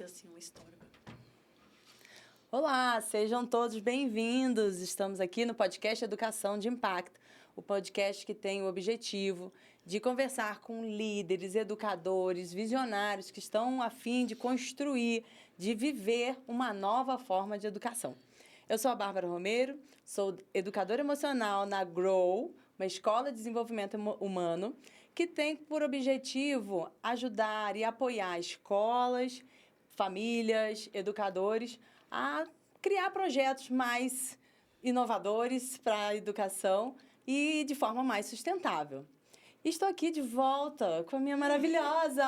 Assim, uma história. Olá, sejam todos bem-vindos. Estamos aqui no podcast Educação de Impacto, o podcast que tem o objetivo de conversar com líderes, educadores, visionários que estão a fim de construir, de viver uma nova forma de educação. Eu sou a Bárbara Romero, sou educadora emocional na Grow, uma escola de desenvolvimento humano, que tem por objetivo ajudar e apoiar escolas, famílias, educadores a criar projetos mais inovadores para a educação e de forma mais sustentável. Estou aqui de volta com a minha maravilhosa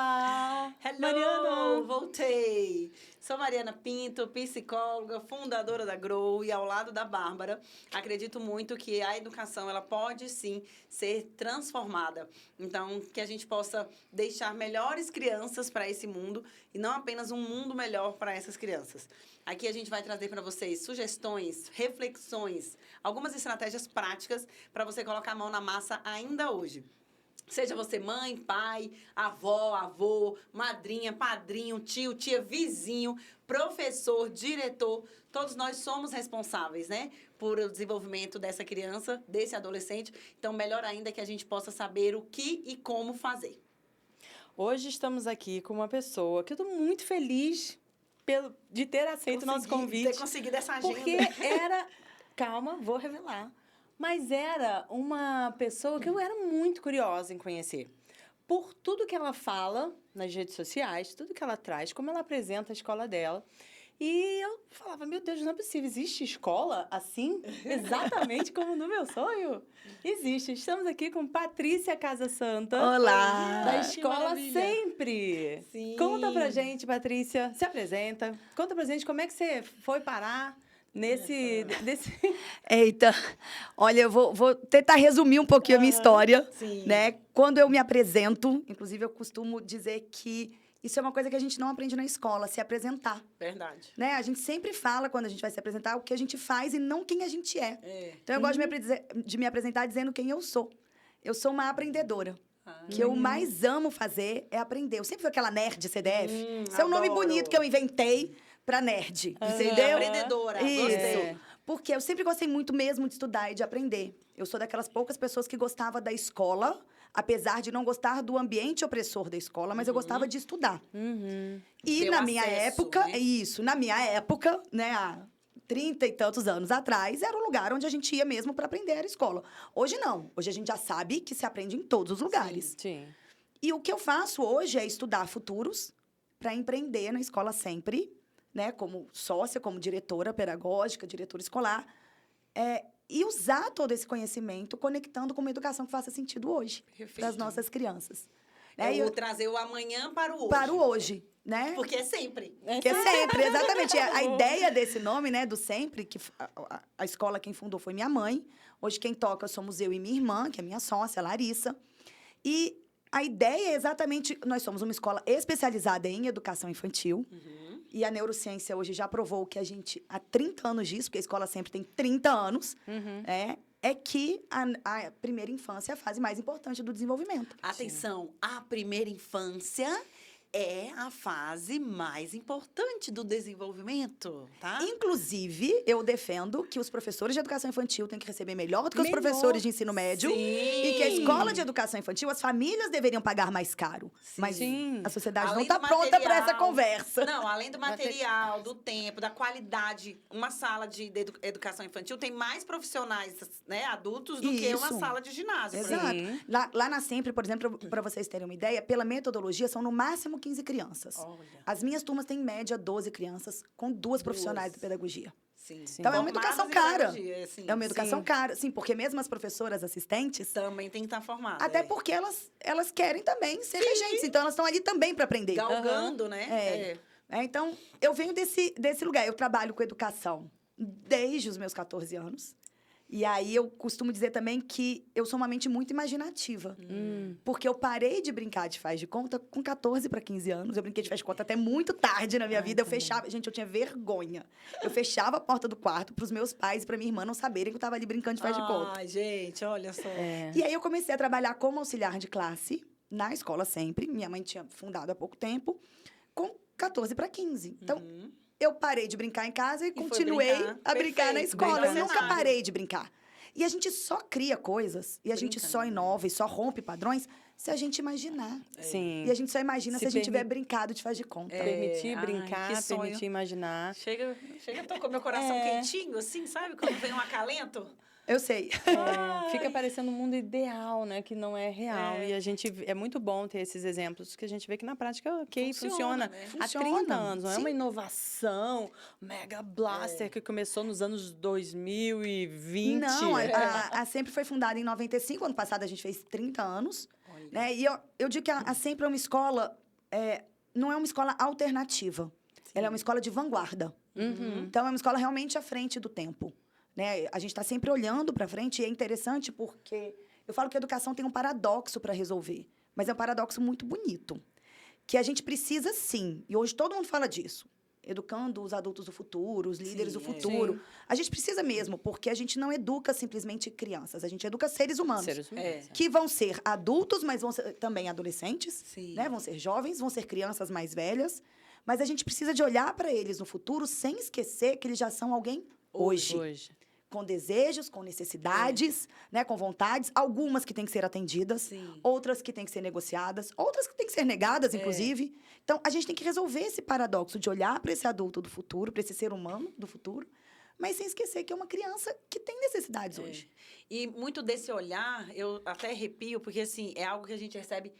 Hello, Mariana. Voltei! Sou Mariana Pinto, psicóloga, fundadora da Grow e ao lado da Bárbara, acredito muito que a educação ela pode sim ser transformada. Então, que a gente possa deixar melhores crianças para esse mundo e não apenas um mundo melhor para essas crianças. Aqui a gente vai trazer para vocês sugestões, reflexões, algumas estratégias práticas para você colocar a mão na massa ainda hoje. Seja você mãe, pai, avó, avô, madrinha, padrinho, tio, tia, vizinho, professor, diretor, todos nós somos responsáveis, né, por o desenvolvimento dessa criança, desse adolescente. Então, melhor ainda que a gente possa saber o que e como fazer. Hoje estamos aqui com uma pessoa que eu estou muito feliz de ter aceito o nosso convite. Ter conseguido essa agenda. Porque era... Calma, vou revelar. Mas era uma pessoa que eu era muito curiosa em conhecer. Por tudo que ela fala nas redes sociais, tudo que ela traz, como ela apresenta a escola dela. E eu falava, meu Deus, não é possível, existe escola assim? Exatamente como no meu sonho? Existe. Estamos aqui com Patrícia Casa Santa. Olá! Da Escola Sempre. Sim. Conta pra gente, Patrícia, se apresenta. Conta pra gente como é que você foi parar nesse... Eita, olha, eu vou tentar resumir um pouquinho a minha história, Sim. né? Quando eu me apresento, inclusive eu costumo dizer que isso é uma coisa que a gente não aprende na escola, se apresentar. Verdade. Né? A gente sempre fala, quando a gente vai se apresentar, o que a gente faz e não quem a gente é. Então, eu gosto de me apresentar dizendo quem eu sou. Eu sou uma aprendedora. O que eu mais amo fazer é aprender. Eu sempre fui aquela nerd CDF. Esse é um nome adoro. bonito que eu inventei pra nerd, entendeu? Aprendedora, Isso. gostei. Porque eu sempre gostei muito mesmo de estudar e de aprender. Eu sou daquelas poucas pessoas que gostava da escola, apesar de não gostar do ambiente opressor da escola, mas eu gostava de estudar. E Ter na o minha acesso, época, né? na minha época, né, há 30 e tantos anos atrás, era um lugar onde a gente ia mesmo para aprender, era a escola. Hoje não. Hoje a gente já sabe que se aprende em todos os lugares. Sim. E o que eu faço hoje é estudar futuros para empreender na escola sempre, né, como sócia, como diretora pedagógica, diretora escolar, e usar todo esse conhecimento conectando com uma educação que faça sentido hoje Perfeito. das nossas crianças. É E o trazer o amanhã para o hoje. para o hoje, né? Porque é sempre. Que é sempre, exatamente. A ideia desse nome, né, do Sempre, que a escola quem fundou foi minha mãe. Hoje quem toca somos eu e minha irmã, que é minha sócia, Larissa. E a ideia é exatamente... Nós somos uma escola especializada em educação infantil. E a neurociência hoje já provou que a gente, há 30 anos disso, porque a escola sempre tem 30 anos, é que a primeira infância é a fase mais importante do desenvolvimento. Atenção, a primeira infância é a fase mais importante do desenvolvimento, tá? Inclusive, eu defendo que os professores de educação infantil têm que receber melhor do que os Melhor. professores de ensino médio. Sim. E que a escola de educação infantil, as famílias deveriam pagar mais caro. Mas Sim. a sociedade Além não está do pronta para material- essa conversa. Não, além do material, do tempo, da qualidade, uma sala de educação infantil tem mais profissionais, né, adultos, do que uma Isso. sala de ginásio. por Exato. exemplo. Lá na Sempre, por exemplo, para vocês terem uma ideia, pela metodologia, são no máximo 15 crianças. Olha. As minhas turmas têm, em média, 12 crianças, com duas profissionais de pedagogia. Sim. Então, é uma educação Formadas em cara. pedagogia, sim, É uma educação sim. cara. Sim, porque mesmo as professoras assistentes, Também tem que estar formada. até porque elas querem também ser regentes. Então, elas estão ali também para aprender. Galgando, né? Então, eu venho desse lugar. Eu trabalho com educação desde os meus 14 anos. E aí, eu costumo dizer também que eu sou uma mente muito imaginativa. Porque eu parei de brincar de faz de conta com 14 para 15 anos. Eu brinquei de faz de conta até muito tarde na minha vida. Eu fechava... Gente, eu tinha vergonha. Eu fechava a porta do quarto para os meus pais e para minha irmã não saberem que eu estava ali brincando de faz de conta. Ai, gente, olha só. E aí, eu comecei a trabalhar como auxiliar de classe na escola sempre. Minha mãe tinha fundado há pouco tempo. Com 14 para 15. Então, Uhum. eu parei de brincar em casa e foi continuei brincar. a brincar na Perfeito, escola. Eu bem nunca necessário. parei de brincar. E a gente só cria coisas, e a gente só Brincando, né? inova e só rompe padrões se a gente imaginar. Sim. E a gente só imagina se a gente tiver permi- brincado de faz de conta. Permitir ai, brincar, que sonho. permitir imaginar. Chega, tocou meu coração É. quentinho, assim, sabe? Quando vem um acalento. Eu sei. Fica parecendo um mundo ideal, né? Que não é real. É. E a gente... É muito bom ter esses exemplos, que a gente vê que na prática, ok, Funciona, funciona. né? Há Funciona, 30 anos. Não é sim. uma inovação, mega blaster, que começou nos anos 2020. Não, a Sempre foi fundada em 95. Ano passado a gente fez 30 anos. Olha. Né? E eu digo que a Sempre é uma escola... não é uma escola alternativa. Ela é uma escola de vanguarda. Uhum. Então, é uma escola realmente à frente do tempo. Né? A gente está sempre olhando para frente e é interessante porque... Eu falo que a educação tem um paradoxo para resolver. Mas é um paradoxo muito bonito. Que a gente precisa, sim. E hoje todo mundo fala disso. Educando os adultos do futuro, os líderes Sim, do é. futuro. Sim. A gente precisa mesmo, porque a gente não educa simplesmente crianças. A gente educa seres humanos. Seres humanos. É. Que vão ser adultos, mas vão ser também adolescentes. Sim. Né? Vão ser jovens, vão ser crianças mais velhas. Mas a gente precisa de olhar para eles no futuro sem esquecer que eles já são alguém hoje. Com desejos, com necessidades, né? Com vontades. Algumas que têm que ser atendidas. Sim. Outras que têm que ser negociadas. Outras que têm que ser negadas, inclusive. Então, a gente tem que resolver esse paradoxo de olhar para esse adulto do futuro, para esse ser humano do futuro, mas sem esquecer que é uma criança que tem necessidades hoje. E muito desse olhar, eu até arrepio, porque assim, é algo que a gente recebe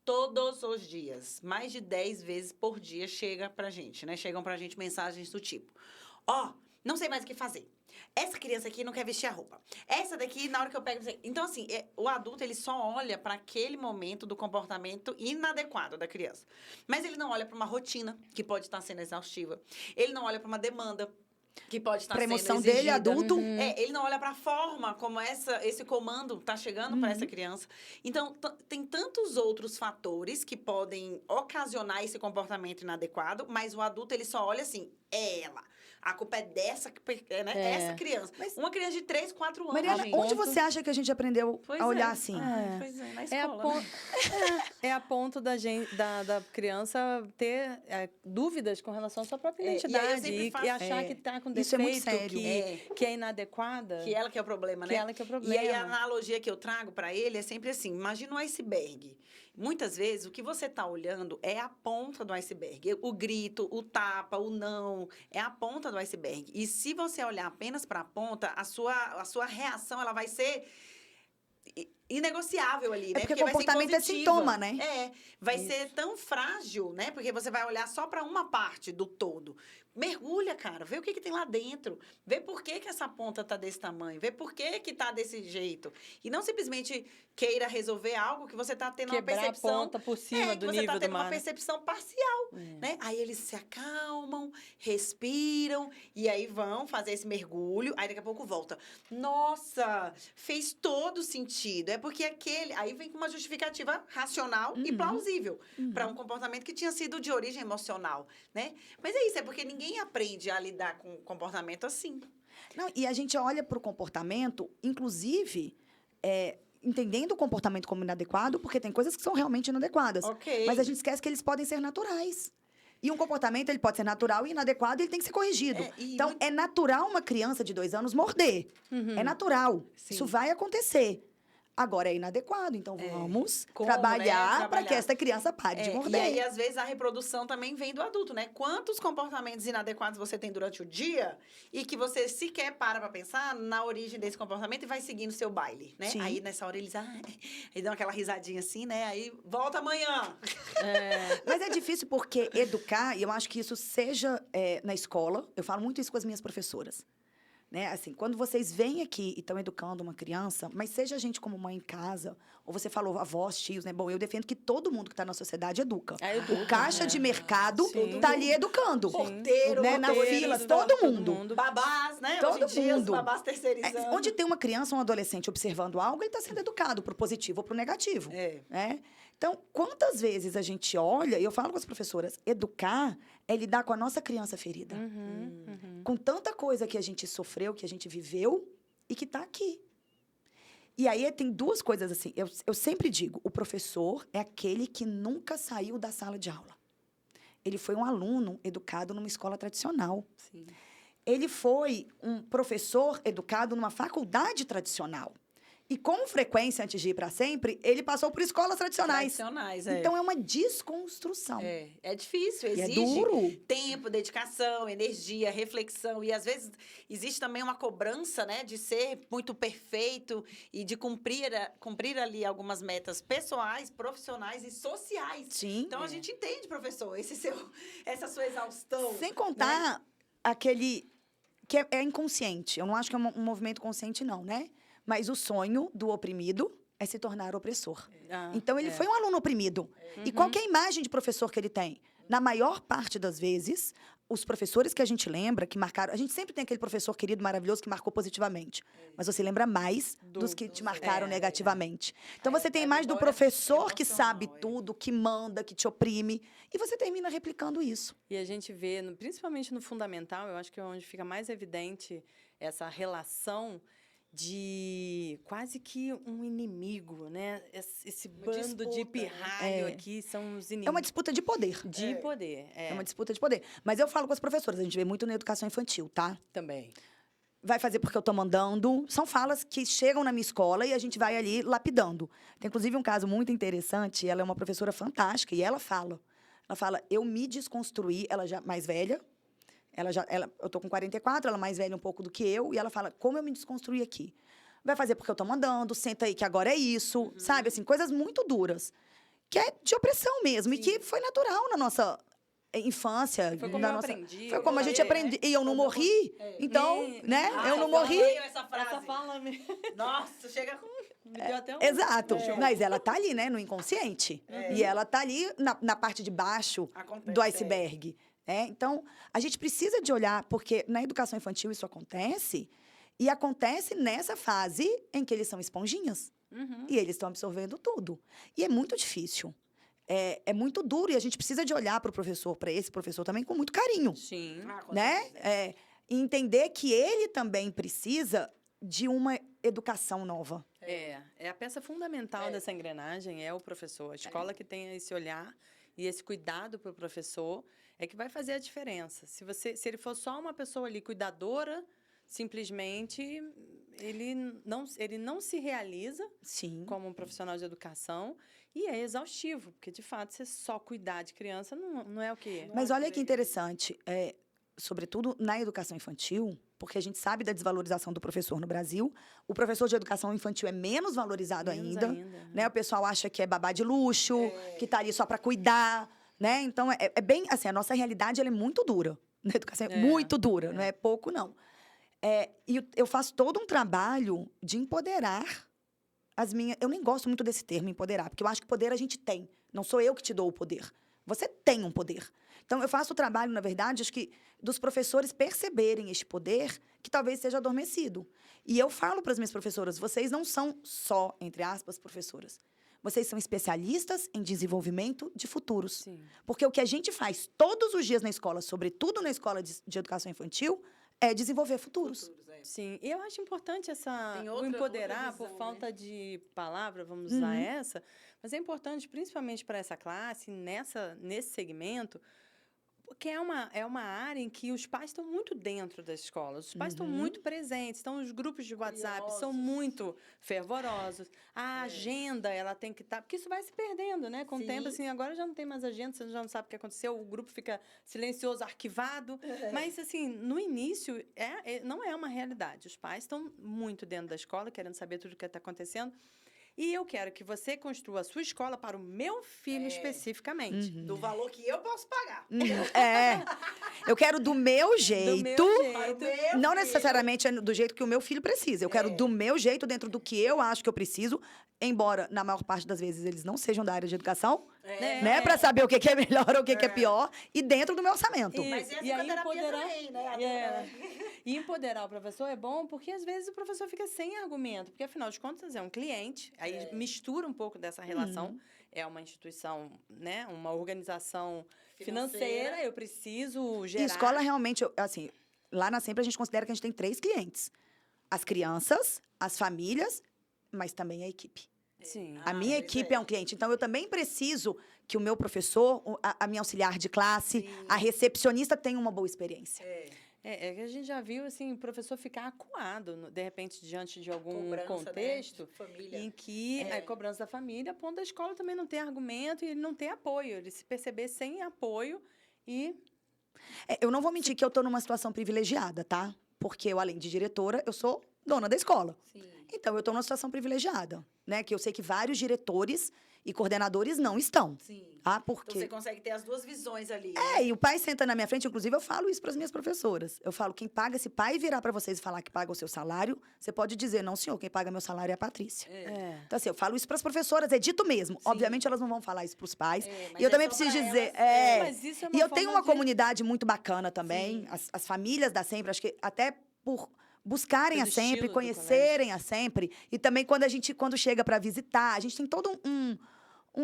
todos os dias. Mais de 10 vezes por dia chega pra gente, né? Chegam pra gente mensagens do tipo: ó, não sei mais o que fazer. Essa criança aqui não quer vestir a roupa. Essa daqui, na hora que eu pego... Então, assim, o adulto, ele só olha para aquele momento do comportamento inadequado da criança. Mas ele não olha para uma rotina, que pode estar sendo exaustiva. Ele não olha para uma demanda, que pode estar Pra sendo emoção exigida. dele, adulto. Ele não olha para a forma como esse comando está chegando para essa criança. Então, tem tantos outros fatores que podem ocasionar esse comportamento inadequado, mas o adulto, ele só olha assim, é ela. A culpa é dessa, né? Essa criança. Mas- Uma criança de 3, 4 anos, Mariana, gente. onde você acha que a gente aprendeu Pois a olhar é. assim? Pois é, na É a, escola. pon- né? é a ponto da criança ter dúvidas com relação à sua própria E aí eu identidade sempre e faço- achar que está com defeito, Isso é muito sério. que é inadequada. Que ela que é o problema, né? Que ela que é o E aí problema. a analogia que eu trago para ele é sempre assim, imagina um iceberg. Muitas vezes o que você está olhando é a ponta do iceberg. O grito, o tapa, o não, é a ponta do iceberg. E se você olhar apenas para a ponta, a sua reação ela vai ser inegociável ali, né? porque vai ser comportamento é impositiva. sintoma, né? Vai ser tão frágil, né? Porque você vai olhar só para uma parte do todo. Mergulha, cara, vê o que tem lá dentro. Vê por que essa ponta tá desse tamanho. Vê por que tá desse jeito. E não simplesmente queira resolver algo que você tá tendo Quebrar uma percepção... a ponta por cima do que você nível tá do tendo uma mar. percepção parcial, né? Aí eles se acalmam, respiram, e aí vão fazer esse mergulho, aí daqui a pouco volta. Nossa, fez todo sentido. É porque aquele... Aí vem com uma justificativa racional e plausível para um comportamento que tinha sido de origem emocional, né? Mas é isso, é porque ninguém aprende a lidar com comportamento assim. Não, e a gente olha para o comportamento, inclusive, entendendo o comportamento como inadequado, porque tem coisas que são realmente inadequadas. Ok. Mas a gente esquece que eles podem ser naturais. E um comportamento, ele pode ser natural e inadequado, e ele tem que ser corrigido. E Então, é natural uma criança de 2 anos morder. É natural. Sim. Isso vai acontecer. Agora, é inadequado. Então, vamos Como, trabalhar né? para que essa criança pare de E morder. aí, às vezes, a reprodução também vem do adulto, né? Quantos comportamentos inadequados você tem durante o dia e que você sequer para pensar na origem desse comportamento e vai seguindo o seu baile, né? Sim. Aí, nessa hora, eles dão aquela risadinha assim, né? Aí, volta amanhã. Mas é difícil porque educar, e eu acho que isso seja na escola, eu falo muito isso com as minhas professoras. Né? Assim, quando vocês vêm aqui e estão educando uma criança, mas seja a gente como mãe em casa, ou você falou avós, tios, né? Bom, eu defendo que todo mundo que está na sociedade educa. Educa, O caixa de mercado Sim. está ali educando. Porteiro, né? Na porteiro, fila, todo todo mundo. Babás, né? Todo Hoje em dia, os mundo. babás terceirizando. Onde tem uma criança ou um adolescente observando algo, ele está sendo educado para o positivo ou para o negativo. Né? Então, quantas vezes a gente olha, e eu falo com as professoras, educar é lidar com a nossa criança ferida. Com tanta coisa que a gente sofreu, que a gente viveu e que está aqui. E aí tem duas coisas assim. Eu sempre digo, o professor é aquele que nunca saiu da sala de aula. ele foi um aluno educado numa escola tradicional. Sim. Ele foi um professor educado numa faculdade tradicional. E com frequência, antes de ir para sempre, ele passou por escolas tradicionais. Então, é uma desconstrução. É difícil, E é exige duro. tempo, dedicação, energia, reflexão. E, às vezes, existe também uma cobrança, né? De ser muito perfeito e de cumprir ali algumas metas pessoais, profissionais e sociais. Sim. Então, a gente entende, professor, essa sua exaustão. Sem contar aquele... que é inconsciente. Eu não acho que é um movimento consciente, não, né? Mas o sonho do oprimido é se tornar opressor. Então, ele foi um aluno oprimido. E qual que é a imagem de professor que ele tem? Na maior parte das vezes, os professores que a gente lembra, que marcaram... A gente sempre tem aquele professor querido, maravilhoso, que marcou positivamente. Mas você lembra mais dos que te marcaram negativamente. Então, você tem a imagem do professor que sabe tudo, que manda, que te oprime. E você termina replicando isso. E a gente vê, principalmente no fundamental, eu acho que é onde fica mais evidente essa relação de quase que um inimigo, né? Esse bando de pirralho aqui são os inimigos. É uma disputa de poder. De poder, É uma disputa de poder. Mas eu falo com as professoras, a gente vê muito na educação infantil, tá? Também. Vai fazer porque eu tô mandando. São falas que chegam na minha escola e a gente vai ali lapidando. Tem, inclusive, um caso muito interessante. Ela é uma professora fantástica e ela fala, eu me desconstruí, ela já mais velha. Eu tô com 44, ela é mais velha um pouco do que eu. E ela fala, como eu me desconstruí aqui? Vai fazer porque eu tô mandando, senta aí que agora é isso. Sabe, assim, coisas muito duras. Que é de opressão mesmo. Sim. E que foi natural na nossa infância. Foi como eu aprendi. Foi como a gente aprendeu. E eu não morri, então, né? Eu não morri. Essa fala Nossa, chega com... Me deu até um... Exato. Mas ela tá ali, né? No inconsciente. E ela tá ali na parte de baixo do iceberg. Então, a gente precisa de olhar, porque na educação infantil isso acontece, e acontece nessa fase em que eles são esponjinhas. E eles estão absorvendo tudo. E é muito difícil. É muito duro, e a gente precisa de olhar para o professor, para esse professor também, com muito carinho. Sim. Né? E entender que ele também precisa de uma educação nova. É a peça fundamental dessa engrenagem, é o professor. A escola que tem esse olhar e esse cuidado para o professor é que vai fazer a diferença. Se ele for só uma pessoa ali cuidadora, simplesmente ele não se realiza como um profissional de educação e é exaustivo, porque, de fato, você só cuidar de criança não é o que... Mas olha que interessante, sobretudo na educação infantil, porque a gente sabe da desvalorização do professor no Brasil, o professor de educação infantil é menos valorizado ainda. Né? O pessoal acha que é babá de luxo, que está ali só para cuidar, né? Então, é bem assim, a nossa realidade ela é muito dura. Na educação é muito dura, não é pouco, não. E eu faço todo um trabalho de empoderar as minhas... Eu nem gosto muito desse termo, empoderar, porque eu acho que poder a gente tem. Não sou eu que te dou o poder. Você tem um poder. Então, eu faço o trabalho, na verdade, acho que dos professores perceberem este poder que talvez seja adormecido. E eu falo para as minhas professoras, vocês não são só, entre aspas, professoras. Vocês são especialistas em desenvolvimento de futuros. Sim. Porque o que a gente faz todos os dias na escola, sobretudo na escola de educação infantil, é desenvolver futuros. Sim, e eu acho importante o empoderar, por falta de palavra, vamos usar essa, mas é importante, principalmente para essa classe, nesse segmento, porque é uma área em que os pais estão muito dentro das escolas, os pais estão muito presentes, então os grupos de WhatsApp são muito fervorosos, a agenda ela tem que estar, porque isso vai se perdendo, né? Com o tempo, assim, agora já não tem mais agenda, você já não sabe o que aconteceu, o grupo fica silencioso, arquivado, mas assim, no início não é uma realidade, os pais estão muito dentro da escola, querendo saber tudo o que está acontecendo. E eu quero que você construa a sua escola para o meu filho especificamente. Do valor que eu posso pagar. Eu quero do meu jeito. Não filho. necessariamente do jeito que o meu filho precisa. Eu quero do meu jeito, dentro do que eu acho que eu preciso. Embora, na maior parte das vezes, eles não sejam da área de educação. Né? Para saber o que é melhor ou o que é pior. E dentro do meu orçamento. Mas essa é a terapia também, né? E empoderar o professor é bom porque, às vezes, o professor fica sem argumento. Porque, afinal de contas, é um cliente. Aí mistura um pouco dessa relação. É uma instituição, né? Uma organização financeira. Eu preciso gerar... E escola, realmente, assim, lá na Sempre a gente considera que a gente tem 3 clientes. As crianças, as famílias, mas também a equipe. Sim. A minha pois equipe é um cliente. Então, eu também preciso que o meu professor, a minha auxiliar de classe, Sim. a recepcionista tenha uma boa experiência. É que a gente já viu, assim, o professor ficar acuado, de repente, diante de algum Cobrança, contexto né, de família. em que a cobrança da família, a ponto da escola também não ter argumento e ele não ter apoio, ele se perceber sem apoio e... Eu não vou mentir que eu estou numa situação privilegiada, tá? Porque eu, além de diretora, eu sou dona da escola. Sim. Então, eu estou numa situação privilegiada, né? Que eu sei que vários diretores e coordenadores não estão. Sim. Tá? Então, Porque... você consegue ter as duas visões ali. E o pai senta na minha frente, inclusive eu falo isso para as minhas professoras. Eu falo, quem paga, se pai virar para vocês e falar que paga o seu salário, você pode dizer, não, senhor, quem paga meu salário é a Patrícia. Então, assim, eu falo isso para as professoras, é dito mesmo. Sim. Obviamente, elas não vão falar isso para os pais. Mas E eu é também só preciso pra dizer... elas, Mas isso é uma E eu tenho forma uma comunidade muito bacana também. Sim. As famílias da Sempre, acho que até por buscarem Pelo a Sempre, estilo do conhecerem a Sempre. E também quando chega para visitar, a gente tem todo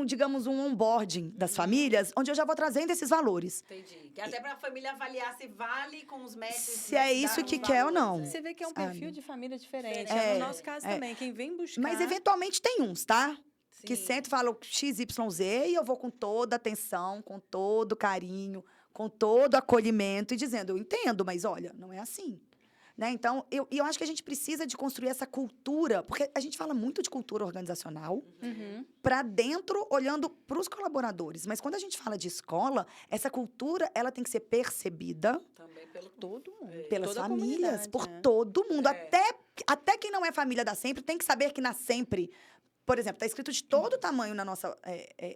digamos, um onboarding das famílias, onde eu já vou trazendo esses valores. Entendi. Que até para a família avaliar se vale com os mestres. Se é isso que quer ou não. Você vê que é um Sabe? perfil de família diferente. É, No nosso caso também, quem vem buscar... Mas, eventualmente, tem uns, tá? Que Sim. sentam e falam XYZ e eu vou com toda atenção, com todo carinho, com todo acolhimento e dizendo, eu entendo, mas olha, não é assim. Né? Então, eu acho que a gente precisa de construir essa cultura, porque a gente fala muito de cultura organizacional para dentro, olhando para os colaboradores. Mas quando a gente fala de escola, essa cultura ela tem que ser percebida Também pelo Todo mundo. pelas toda a famílias, comunidade, por né? todo mundo. Até quem não é família da Sempre tem que saber que na Sempre, por exemplo, está escrito de todo tamanho na nossa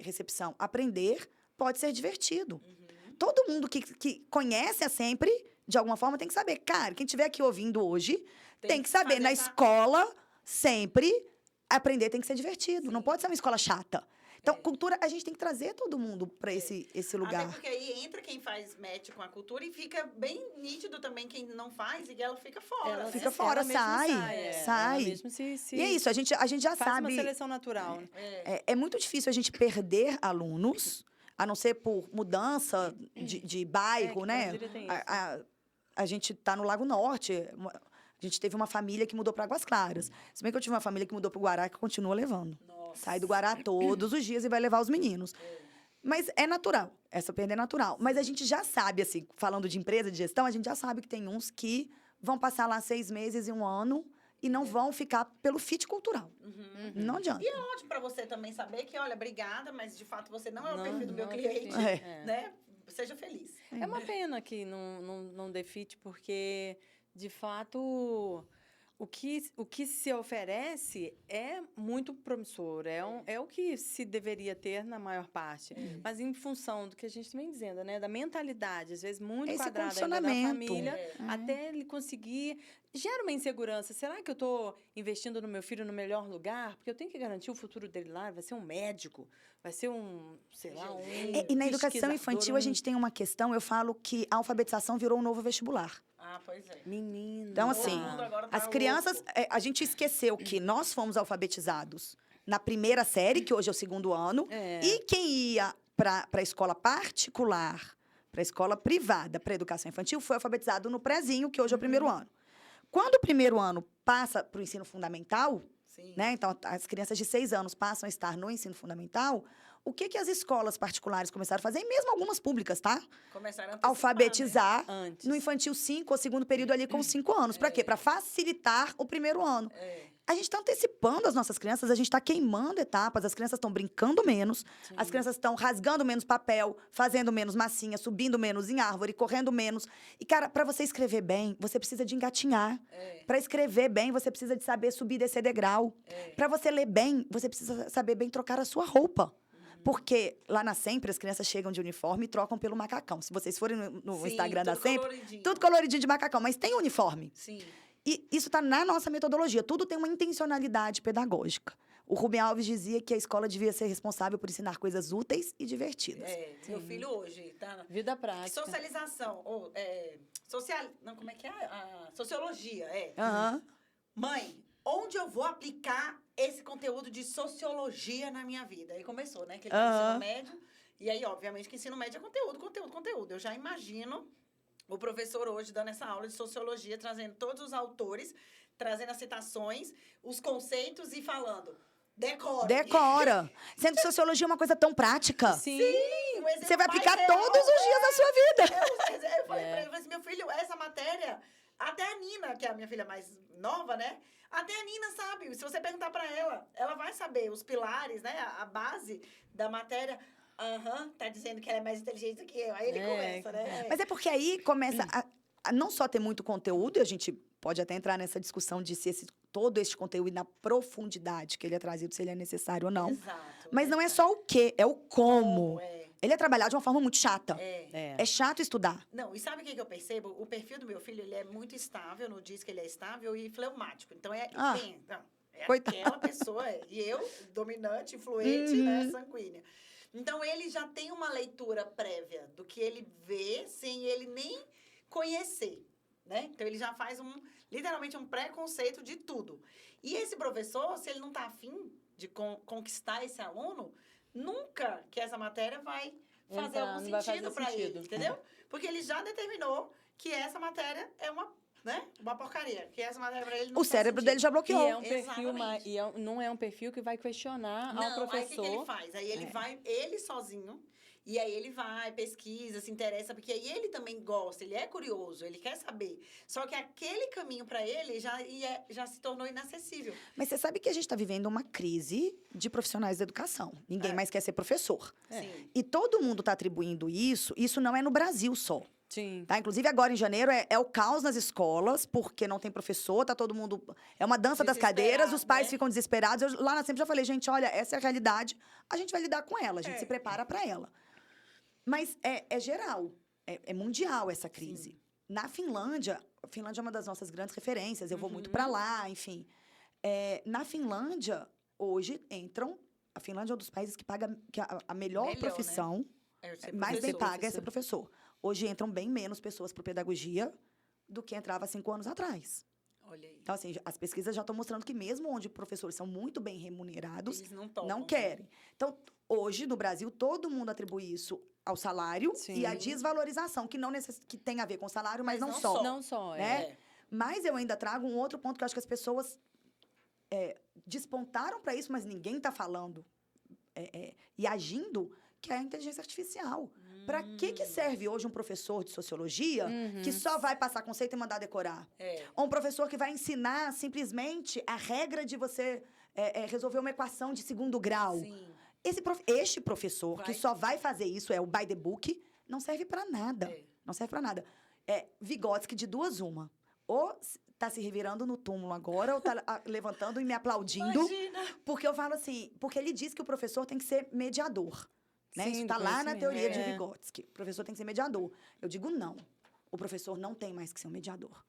recepção. Aprender pode ser divertido. Todo mundo que conhece a Sempre, de alguma forma, tem que saber. Cara, quem estiver aqui ouvindo hoje, tem que saber. fazer Na essa- escola, sempre, aprender tem que ser divertido. Não pode ser uma escola chata. Então, cultura, a gente tem que trazer todo mundo para esse lugar. Até porque aí entra quem faz match com a cultura e fica bem nítido também quem não faz e ela fica fora. Ela né? Fica fora, ela mesma sai. Ela mesmo se E é isso, a gente já faz sabe. uma seleção natural. Né? É muito difícil a gente perder alunos, a não ser por mudança de bairro, que né? Brasília tem isso. A gente está no Lago Norte. A gente teve uma família que mudou para Águas Claras. Se bem que eu tive uma família que mudou para o Guará, que continua levando. Nossa. Sai do Guará todos os dias e vai levar os meninos. Mas é natural. Essa perda é natural. Mas a gente já sabe, assim, falando de empresa, de gestão, a gente já sabe que tem uns que vão passar lá 6 meses e 1 ano e não vão ficar pelo fit cultural. Não adianta. E é ótimo para você também saber que, olha, obrigada, mas de fato você não é o Não, perfil do meu não é o cliente, perfil. né? Seja feliz. É uma pena que não dê fit, porque, de fato, o que se oferece é muito promissor, é o que se deveria ter na maior parte. Mas em função do que a gente vem dizendo, né? Da mentalidade, às vezes muito Esse quadrada ainda da condicionamento. família, até ele conseguir... Gera uma insegurança. Será que eu estou investindo no meu filho no melhor lugar? Porque eu tenho que garantir o futuro dele lá. Vai ser um médico, vai ser sei lá, E na educação pesquisador, infantil, a gente tem uma questão, eu falo que a alfabetização virou um novo vestibular. Ah, pois é. Menino. Então, assim, mundo agora tá as crianças... louco. a gente esqueceu que nós fomos alfabetizados na primeira série, que hoje é o 2º ano, e quem ia para a escola particular, para a escola privada, para a educação infantil, foi alfabetizado no prézinho, que hoje é o 1º ano. Quando o 1º ano passa para o ensino fundamental, Sim. né? Então, as crianças de 6 anos passam a estar no ensino fundamental, o que as escolas particulares começaram a fazer, e mesmo algumas públicas, tá? Começaram a antecipar, Alfabetizar Antes. no infantil 5 ou 2º período ali com 5 anos. Para quê? Para facilitar o 1º ano. A gente está antecipando as nossas crianças, a gente está queimando etapas, as crianças estão brincando menos, as crianças estão rasgando menos papel, fazendo menos massinha, subindo menos em árvore, correndo menos. E, cara, para você escrever bem, você precisa de engatinhar. Para escrever bem, você precisa de saber subir e descer degrau. Para você ler bem, você precisa saber bem trocar a sua roupa. Porque lá na Sempre, as crianças chegam de uniforme e trocam pelo macacão. Se vocês forem no Sim, Instagram da tudo Sempre, coloridinho. tudo coloridinho de macacão, mas tem uniforme. Sim. E isso está na nossa metodologia. Tudo tem uma intencionalidade pedagógica. O Rubem Alves dizia que a escola devia ser responsável por ensinar coisas úteis e divertidas. Meu filho hoje tá... Vida prática. Socialização, não, como é que é? Sociologia, Aham. Mãe, onde eu vou aplicar esse conteúdo de sociologia na minha vida? Aí começou, né? Que ele tá no ensino médio. E aí, obviamente, que ensino médio é conteúdo. Eu já imagino o professor hoje dando essa aula de sociologia, trazendo todos os autores, trazendo as citações, os conceitos e falando... Decora. Sendo que sociologia é uma coisa tão prática. Sim. Um exemplo Você vai mais aplicar real, todos os dias da sua vida. Eu falei pra ele, assim, meu filho, essa matéria, até a Nina, que é a minha filha mais nova, né? Até a Nina sabe. Se você perguntar pra ela, ela vai saber os pilares, né? A base da matéria. Tá dizendo que ela é mais inteligente do que eu. Aí ele começa, né? Mas é porque aí começa a não só ter muito conteúdo, e a gente pode até entrar nessa discussão de se todo este conteúdo na profundidade que ele é trazido, se ele é necessário ou não. Exato. Mas não é só o quê, é o como. É. Ele é trabalhado de uma forma muito chata. É. É chato estudar. Não, e sabe o que eu percebo? O perfil do meu filho, ele é muito estável, não diz que ele é estável e fleumático. Então, é Coitado. aquela pessoa. E eu, dominante, influente, né, sanguínea. Então, ele já tem uma leitura prévia do que ele vê sem ele nem conhecer, né? Então, ele já faz literalmente um preconceito de tudo. E esse professor, se ele não está afim de conquistar esse aluno, nunca que essa matéria vai fazer algum sentido para ele, entendeu? Porque ele já determinou que essa matéria é uma porcaria, que essa matéria para ele não O cérebro dele já bloqueou. E é um perfil não é um perfil que vai questionar ao professor. Aí o que ele faz? Aí ele vai, ele sozinho, e aí ele vai, pesquisa, se interessa, porque aí ele também gosta, ele é curioso, ele quer saber. Só que aquele caminho para ele já se tornou inacessível. Mas você sabe que a gente está vivendo uma crise de profissionais da educação. Ninguém mais quer ser professor. Sim. E todo mundo está atribuindo isso não é no Brasil só. Sim. Tá? Inclusive, agora em janeiro é o caos nas escolas, porque não tem professor, tá todo mundo. É uma dança das cadeiras, os pais ficam desesperados. Eu lá na sempre já falei, gente, olha, essa é a realidade, a gente vai lidar com ela, a gente se prepara para ela. Mas é geral, é mundial essa crise. Sim. Na Finlândia, a Finlândia é uma das nossas grandes referências, eu vou muito para lá, enfim. Na Finlândia, hoje entram. A Finlândia é um dos países que paga a melhor profissão, né? Mais bem paga é ser professor. Hoje entram bem menos pessoas para pedagogia do que entrava 5 anos atrás. Olha aí. Então, assim, as pesquisas já estão mostrando que mesmo onde professores são muito bem remunerados, eles não querem. Então, hoje, no Brasil, todo mundo atribui isso ao salário e à desvalorização, que tem a ver com o salário, mas não só. Não só, né? Mas eu ainda trago um outro ponto que eu acho que as pessoas despontaram para isso, mas ninguém está falando e agindo, que é a inteligência artificial. Para que serve hoje um professor de sociologia que só vai passar conceito e mandar decorar? Ou um professor que vai ensinar simplesmente a regra de você resolver uma equação de segundo grau? Sim. Este professor que só vai fazer isso, o by the book, não serve para nada. Não serve para nada. Vygotsky, de duas uma. Ou tá se revirando no túmulo agora, ou tá levantando e me aplaudindo. Imagina. Porque eu falo assim, porque ele diz que o professor tem que ser mediador. Né? Isso está lá na teoria de Vygotsky. O professor tem que ser mediador. Eu digo não. O professor não tem mais que ser um mediador.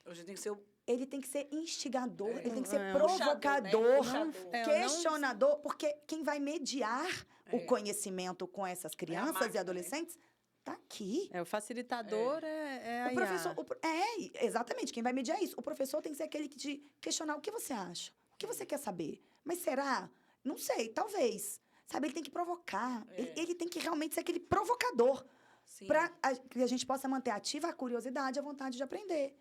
Hoje tem que ser Ele tem que ser instigador, ele tem que ser provocador, questionador, porque quem vai mediar o conhecimento com essas crianças e adolescentes tá aqui. O facilitador é a o professor, exatamente, quem vai mediar isso. O professor tem que ser aquele que te questionar o que você acha, o que você quer saber. Mas será? Não sei, talvez. Sabe, ele tem que provocar. Ele tem que realmente ser aquele provocador. Para que a gente possa manter ativa a curiosidade e a vontade de aprender.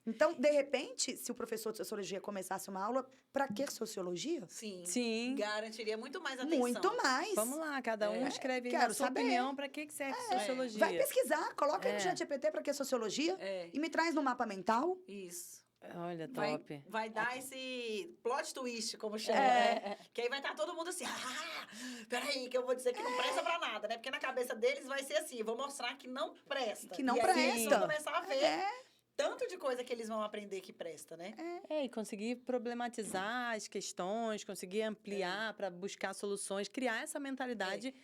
Então, de repente, se o professor de sociologia começasse uma aula, para que sociologia? Sim. Garantiria muito mais atenção. Muito mais. Vamos lá, cada um escreve a sua opinião para que serve sociologia. Vai pesquisar, coloca aí no ChatGPT para que sociologia e me traz no mapa mental. Isso. Olha, top. Vai dar esse plot twist, como chama, né? Que aí vai estar todo mundo assim, peraí, que eu vou dizer que não presta pra nada, né? Porque na cabeça deles vai ser assim, vou mostrar que não presta. Que não e presta. Aí eles vão começar a ver tanto de coisa que eles vão aprender que presta, né? E conseguir problematizar as questões, conseguir ampliar para buscar soluções, criar essa mentalidade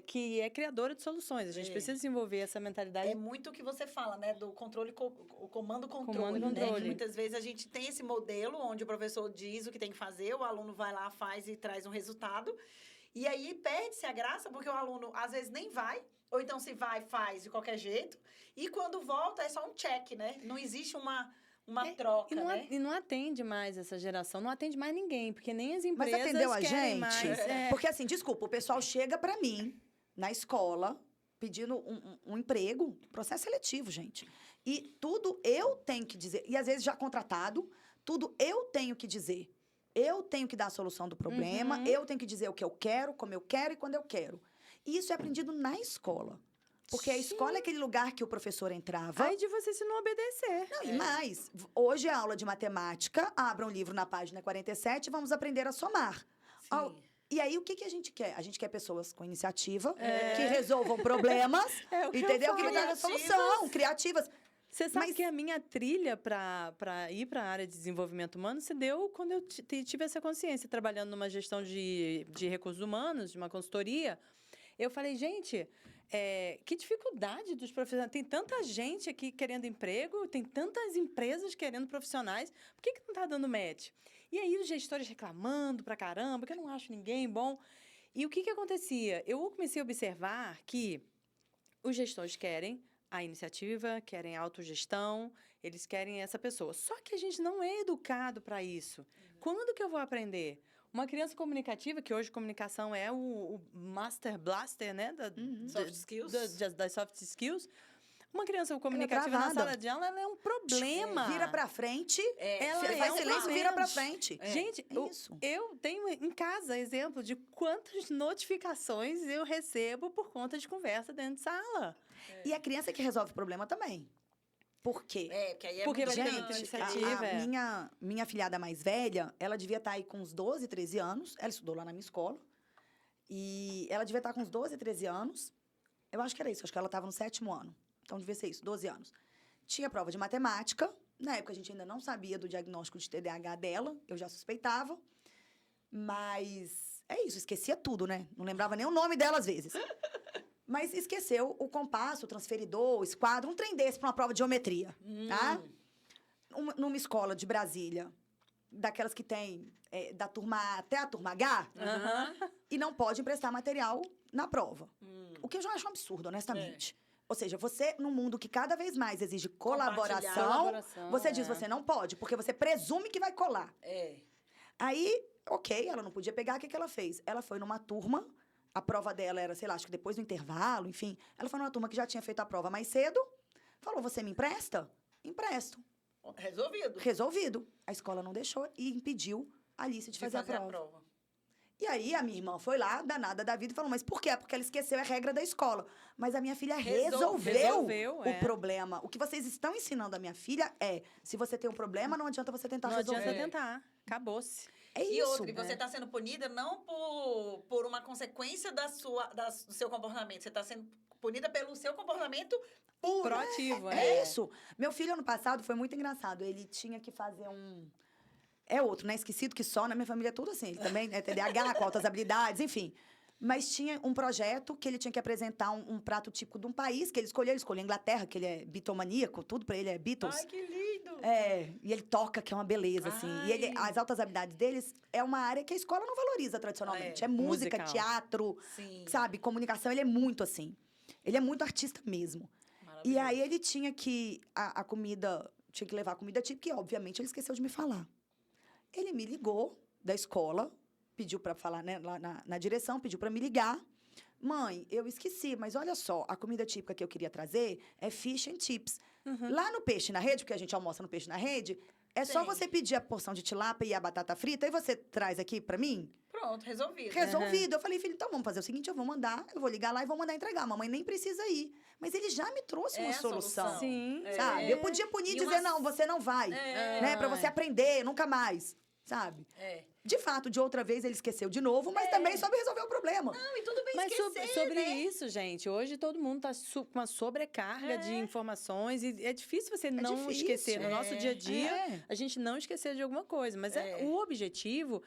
que é criadora de soluções. A gente precisa desenvolver essa mentalidade. É muito o que você fala, né? Do controle, o comando-controle. Né? Que muitas vezes a gente tem esse modelo onde o professor diz o que tem que fazer, o aluno vai lá, faz e traz um resultado. E aí perde-se a graça, porque o aluno às vezes nem vai, ou então se vai, faz de qualquer jeito. E quando volta é só um check, né? Não existe uma troca, né? E não atende mais essa geração, não atende mais ninguém, porque nem as empresas Mas atendeu a querem gente? mais. Porque assim, desculpa, o pessoal chega para mim na escola pedindo um emprego, processo seletivo, gente. E tudo eu tenho que dizer, e às vezes já contratado, tudo eu tenho que dizer. Eu tenho que dar a solução do problema, eu tenho que dizer o que eu quero, como eu quero e quando eu quero. E isso é aprendido na escola. Porque a escola é aquele lugar que o professor entrava. Aí de você se não obedecer. Não, e mais, hoje é aula de matemática, abra um livro na página 47 e vamos aprender a somar. E aí, o que a gente quer? A gente quer pessoas com iniciativa, que resolvam problemas, É o que eu entendeu? falo. Que dão a solução, criativas. Você sabe Mas- que a minha trilha para ir para a área de desenvolvimento humano se deu quando eu tive essa consciência, trabalhando numa gestão de recursos humanos, de uma consultoria. Eu falei, gente, que dificuldade dos profissionais. Tem tanta gente aqui querendo emprego, tem tantas empresas querendo profissionais. Por que não está dando match? E aí os gestores reclamando pra caramba, que eu não acho ninguém bom. E o que acontecia? Eu comecei a observar que os gestores querem a iniciativa, querem a autogestão, eles querem essa pessoa. Só que a gente não é educado para isso. Quando que eu vou aprender? Uma criança comunicativa, que hoje comunicação é o Master Blaster, né? Soft skills. Das soft skills. Uma criança comunicativa na travada. sala de aula, ela é um problema. Vira pra frente, Ela faz um silêncio, problema. vira pra frente. Gente, É isso. eu tenho em casa exemplo de quantas notificações eu recebo por conta de conversa dentro de sala. E a criança que resolve o problema também. Por quê? Porque aí é Porque muito vai ter grande. muita iniciativa. Minha afilhada mais velha, ela devia estar aí com uns 12, 13 anos. Ela estudou lá na minha escola. E ela devia estar com uns 12, 13 anos. Eu acho que era isso, acho que ela estava no 7º ano. Então, devia ser isso, 12 anos. Tinha prova de matemática. Na época, a gente ainda não sabia do diagnóstico de TDAH dela. Eu já suspeitava. Mas é isso, esquecia tudo, né? Não lembrava nem o nome dela, às vezes. Mas esqueceu o compasso, o transferidor, o esquadro. Um trem desse para uma prova de geometria, tá? Numa escola de Brasília, daquelas que tem da turma A até a turma H, e não pode emprestar material na prova. O que eu já acho um absurdo, honestamente. Ou seja, você, num mundo que cada vez mais exige colaboração, você diz você não pode, porque você presume que vai colar. Aí, ok, ela não podia pegar, o que ela fez? Ela foi numa turma, a prova dela era, sei lá, acho que depois do intervalo, enfim. Ela foi numa turma que já tinha feito a prova mais cedo, falou, você me empresta? Empresto. Resolvido. Resolvido. A escola não deixou e impediu a Alice de fazer a prova. E aí, a minha irmã foi lá, danada da vida, e falou, mas por quê? Porque ela esqueceu a regra da escola. Mas a minha filha resolveu o problema. O que vocês estão ensinando a minha filha é, se você tem um problema, não adianta você tentar resolver. Não adianta tentar. Acabou-se. É E isso. outra, e você está sendo punida não por uma consequência do seu comportamento. Você está sendo punida pelo seu comportamento puro. Proativo, É isso. Meu filho, ano passado, foi muito engraçado. Ele tinha que fazer um... É outro, né? Esquecido que só, na minha família é tudo assim. Ele também é TDAH, com altas habilidades, enfim. Mas tinha um projeto que ele tinha que apresentar um prato típico de um país que ele escolheu a Inglaterra, que ele é bitomaníaco, tudo pra ele é Beatles. Ai, que lindo! E ele toca, que é uma beleza, assim. E as altas habilidades deles é uma área que a escola não valoriza tradicionalmente. É música, musical. teatro, Sim. sabe? Comunicação, ele é muito assim. Ele é muito artista mesmo. E aí ele tinha que... A comida... Tinha que levar a comida típica e, obviamente, ele esqueceu de me falar. Ele me ligou da escola, pediu para falar, né, lá na direção, pediu para me ligar. Mãe, eu esqueci, mas olha só, a comida típica que eu queria trazer é fish and chips. Lá no Peixe na Rede, porque a gente almoça no Peixe na Rede, é só você pedir a porção de tilápia e a batata frita e você traz aqui para mim? Pronto, resolvido. Resolvido. Eu falei, filho, então vamos fazer o seguinte, eu vou ligar lá e vou mandar entregar. A mamãe nem precisa ir. Mas ele já me trouxe uma a solução. Sim. Sabe? Eu podia punir e dizer, não, você não vai. Né? Pra você aprender, nunca mais. Sabe? De fato, de outra vez ele esqueceu de novo, mas também soube resolver o problema. Não, e tudo bem Mas esquecer, sobre né? isso, gente, hoje todo mundo está com uma sobrecarga de informações e é difícil você não difícil. esquecer. No nosso dia a dia, a gente não esquecer de alguma coisa. Mas o objetivo,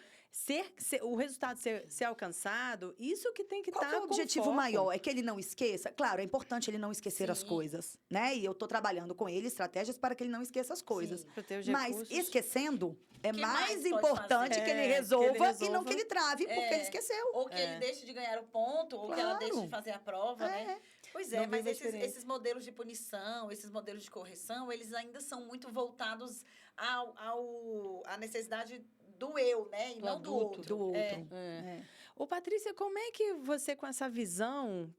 o resultado ser alcançado, isso que tem que estar Qual que é o objetivo maior? É que ele não esqueça? Claro, é importante ele não esquecer as coisas, né? E eu tô trabalhando com ele estratégias para que ele não esqueça as coisas. Pra ter os Mas recursos. esquecendo, é Que mais mais pode importante fazer? que ele Que ele resolva e não resolva. que ele trave, porque ele esqueceu. Ou que ele deixe de ganhar o ponto, ou que ela Claro. deixe de fazer a prova, né? Pois Não é, mas viva a experiência. esses modelos de punição, esses modelos de correção, eles ainda são muito voltados à necessidade do eu, né? E Do não do adulto. outro. Do outro. É. Ô, Patrícia, como é que você, com essa visão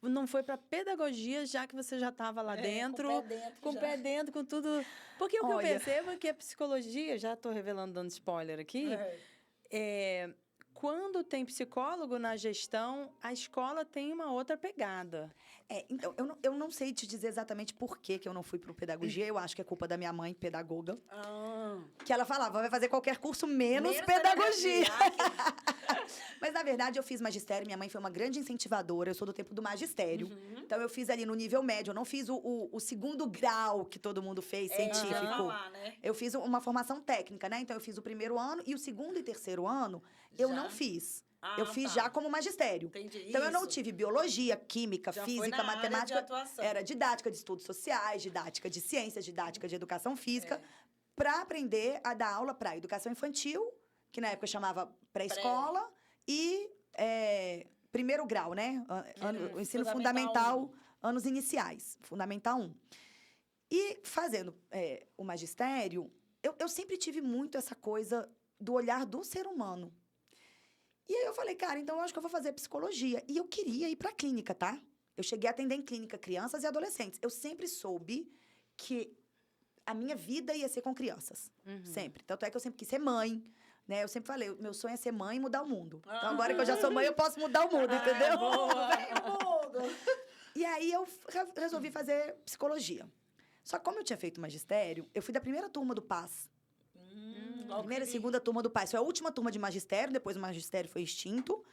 não foi para pedagogia, já que você já estava lá dentro, Com o pé dentro, com tudo. Porque o que eu Olha. percebo é que a psicologia, já estou revelando, dando spoiler aqui, quando tem psicólogo na gestão, a escola tem uma outra pegada. Então, eu não sei te dizer exatamente por que eu não fui para pedagogia. Eu acho que é culpa da minha mãe, pedagoga. Que ela falava, vai fazer qualquer curso menos pedagogia. Mas, na verdade, eu fiz magistério. Minha mãe foi uma grande incentivadora. Eu sou do tempo do magistério. Então, eu fiz ali no nível médio. Eu não fiz o segundo grau que todo mundo fez, científico. Né? Eu fiz uma formação técnica, né? Então, eu fiz o primeiro ano. E o segundo e terceiro ano, eu não fiz. Eu fiz já como magistério. Entendi. Então, eu não tive biologia, química, Já física, foi na área matemática. de atuação. Era didática de estudos sociais, didática de ciências, didática de educação física, para aprender a dar aula para educação infantil, que na época chamava pré-escola, e primeiro grau, né? O ensino fundamental, anos iniciais, Fundamental 1. E fazendo o magistério, eu sempre tive muito essa coisa do olhar do ser humano. E aí eu falei, cara, então eu acho que eu vou fazer psicologia. E eu queria ir para a clínica, tá? Eu cheguei a atender em clínica crianças e adolescentes. Eu sempre soube que a minha vida ia ser com crianças. Sempre. Tanto é que eu sempre quis ser mãe, né? Eu sempre falei, meu sonho é ser mãe e mudar o mundo. Então agora que eu já sou mãe, eu posso mudar o mundo, entendeu? Mundo. E aí eu resolvi fazer psicologia. Só que como eu tinha feito magistério, eu fui da primeira turma do PAS. Primeira e segunda turma do PAS. Foi a última turma de magistério, depois o magistério foi extinto.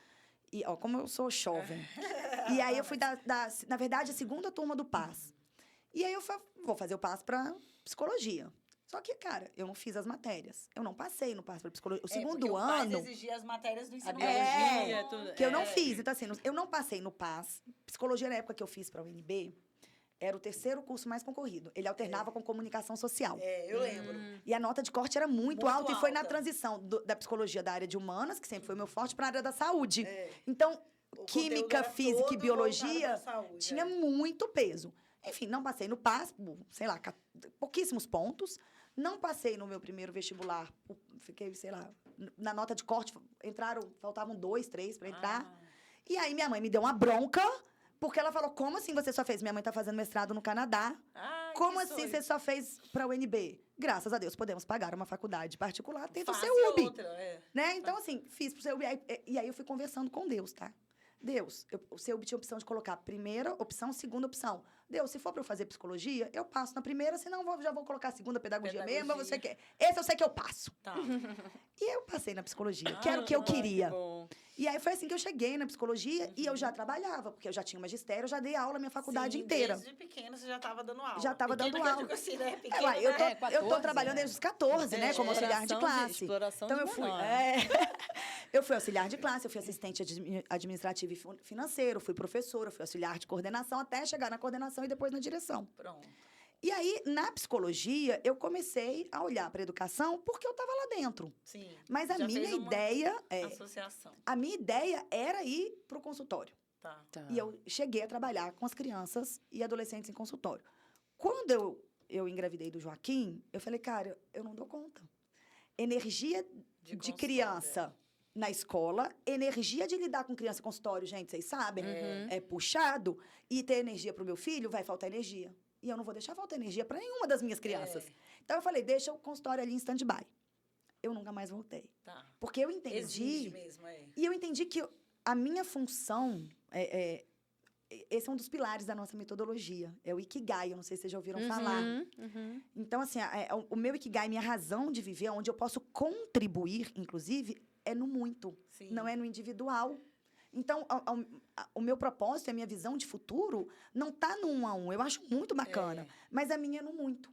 E, ó, como eu sou jovem. E aí eu fui, na verdade, a segunda turma do PAS. E aí eu vou fazer o PAS para psicologia. Só que, cara, eu não fiz as matérias. Eu não passei no PAS para psicologia. O segundo ano... exigia as matérias do ensino biologia, tudo. que eu não fiz. Então, assim, eu não passei no PAS. Psicologia, na época que eu fiz para a UNB, era o terceiro curso mais concorrido. Ele alternava com comunicação social. Eu lembro. E a nota de corte era muito alta. E foi na alta. transição da psicologia da área de humanas, que sempre foi o meu forte, para a área da saúde. Então, química, era física e todo biologia voltado pra saúde, tinha muito peso. Enfim, não passei no PAS, sei lá, pouquíssimos pontos. Não passei no meu primeiro vestibular. Fiquei, sei lá, na nota de corte, faltavam 2, 3 para entrar. E aí minha mãe me deu uma bronca, porque ela falou, como assim você só fez? Minha mãe tá fazendo mestrado no Canadá. Como assim você só fez para a UNB? Graças a Deus, podemos pagar uma faculdade particular dentro do CEUB. Né? Então, assim, fiz pro CEUB. E aí eu fui conversando com Deus, tá? Deus, o CEUB tinha a opção de colocar primeira opção, segunda opção. Deus, se for para eu fazer psicologia, eu passo na primeira, senão já vou colocar a segunda pedagogia mesmo, mas você quer. Esse eu sei que eu passo. Tá. E eu passei na psicologia, que era o que eu queria. Bom. E aí foi assim que eu cheguei na psicologia e eu já trabalhava, porque eu já tinha magistério, eu já dei aula a minha faculdade inteira. Desde pequena você já estava dando aula. Já estava dando aula. Digo assim, né? Pequena, Eu tô trabalhando desde os 14, né? Como auxiliar de classe. Exploração Então de eu fui. menor. Eu fui auxiliar de classe, eu fui assistente administrativo e financeiro, fui professora, fui auxiliar de coordenação, até chegar na coordenação e depois na direção. Pronto. E aí, na psicologia, eu comecei a olhar para a educação porque eu estava lá dentro. Sim. Mas a Já minha fez uma ideia associação. A minha ideia era ir para o consultório. Tá. E eu cheguei a trabalhar com as crianças e adolescentes em consultório. Quando eu engravidei do Joaquim, eu falei, cara, eu não dou conta. Energia de criança na escola, energia de lidar com criança em consultório, gente, vocês sabem, é puxado. E ter energia para o meu filho, vai faltar energia. E eu não vou deixar faltar energia para nenhuma das minhas crianças. Então, eu falei, deixa o consultório ali em stand-by. Eu nunca mais voltei. Tá. Porque eu entendi... Exige mesmo, E eu entendi que a minha função... esse é um dos pilares da nossa metodologia. É o Ikigai, eu não sei se vocês já ouviram falar. Então, assim, o meu Ikigai, minha razão de viver, onde eu posso contribuir, inclusive, é no muito. Sim. Não é no individual. Então, o meu propósito, a minha visão de futuro, não está no 1 a 1. Eu acho muito bacana. Mas a minha é no muito.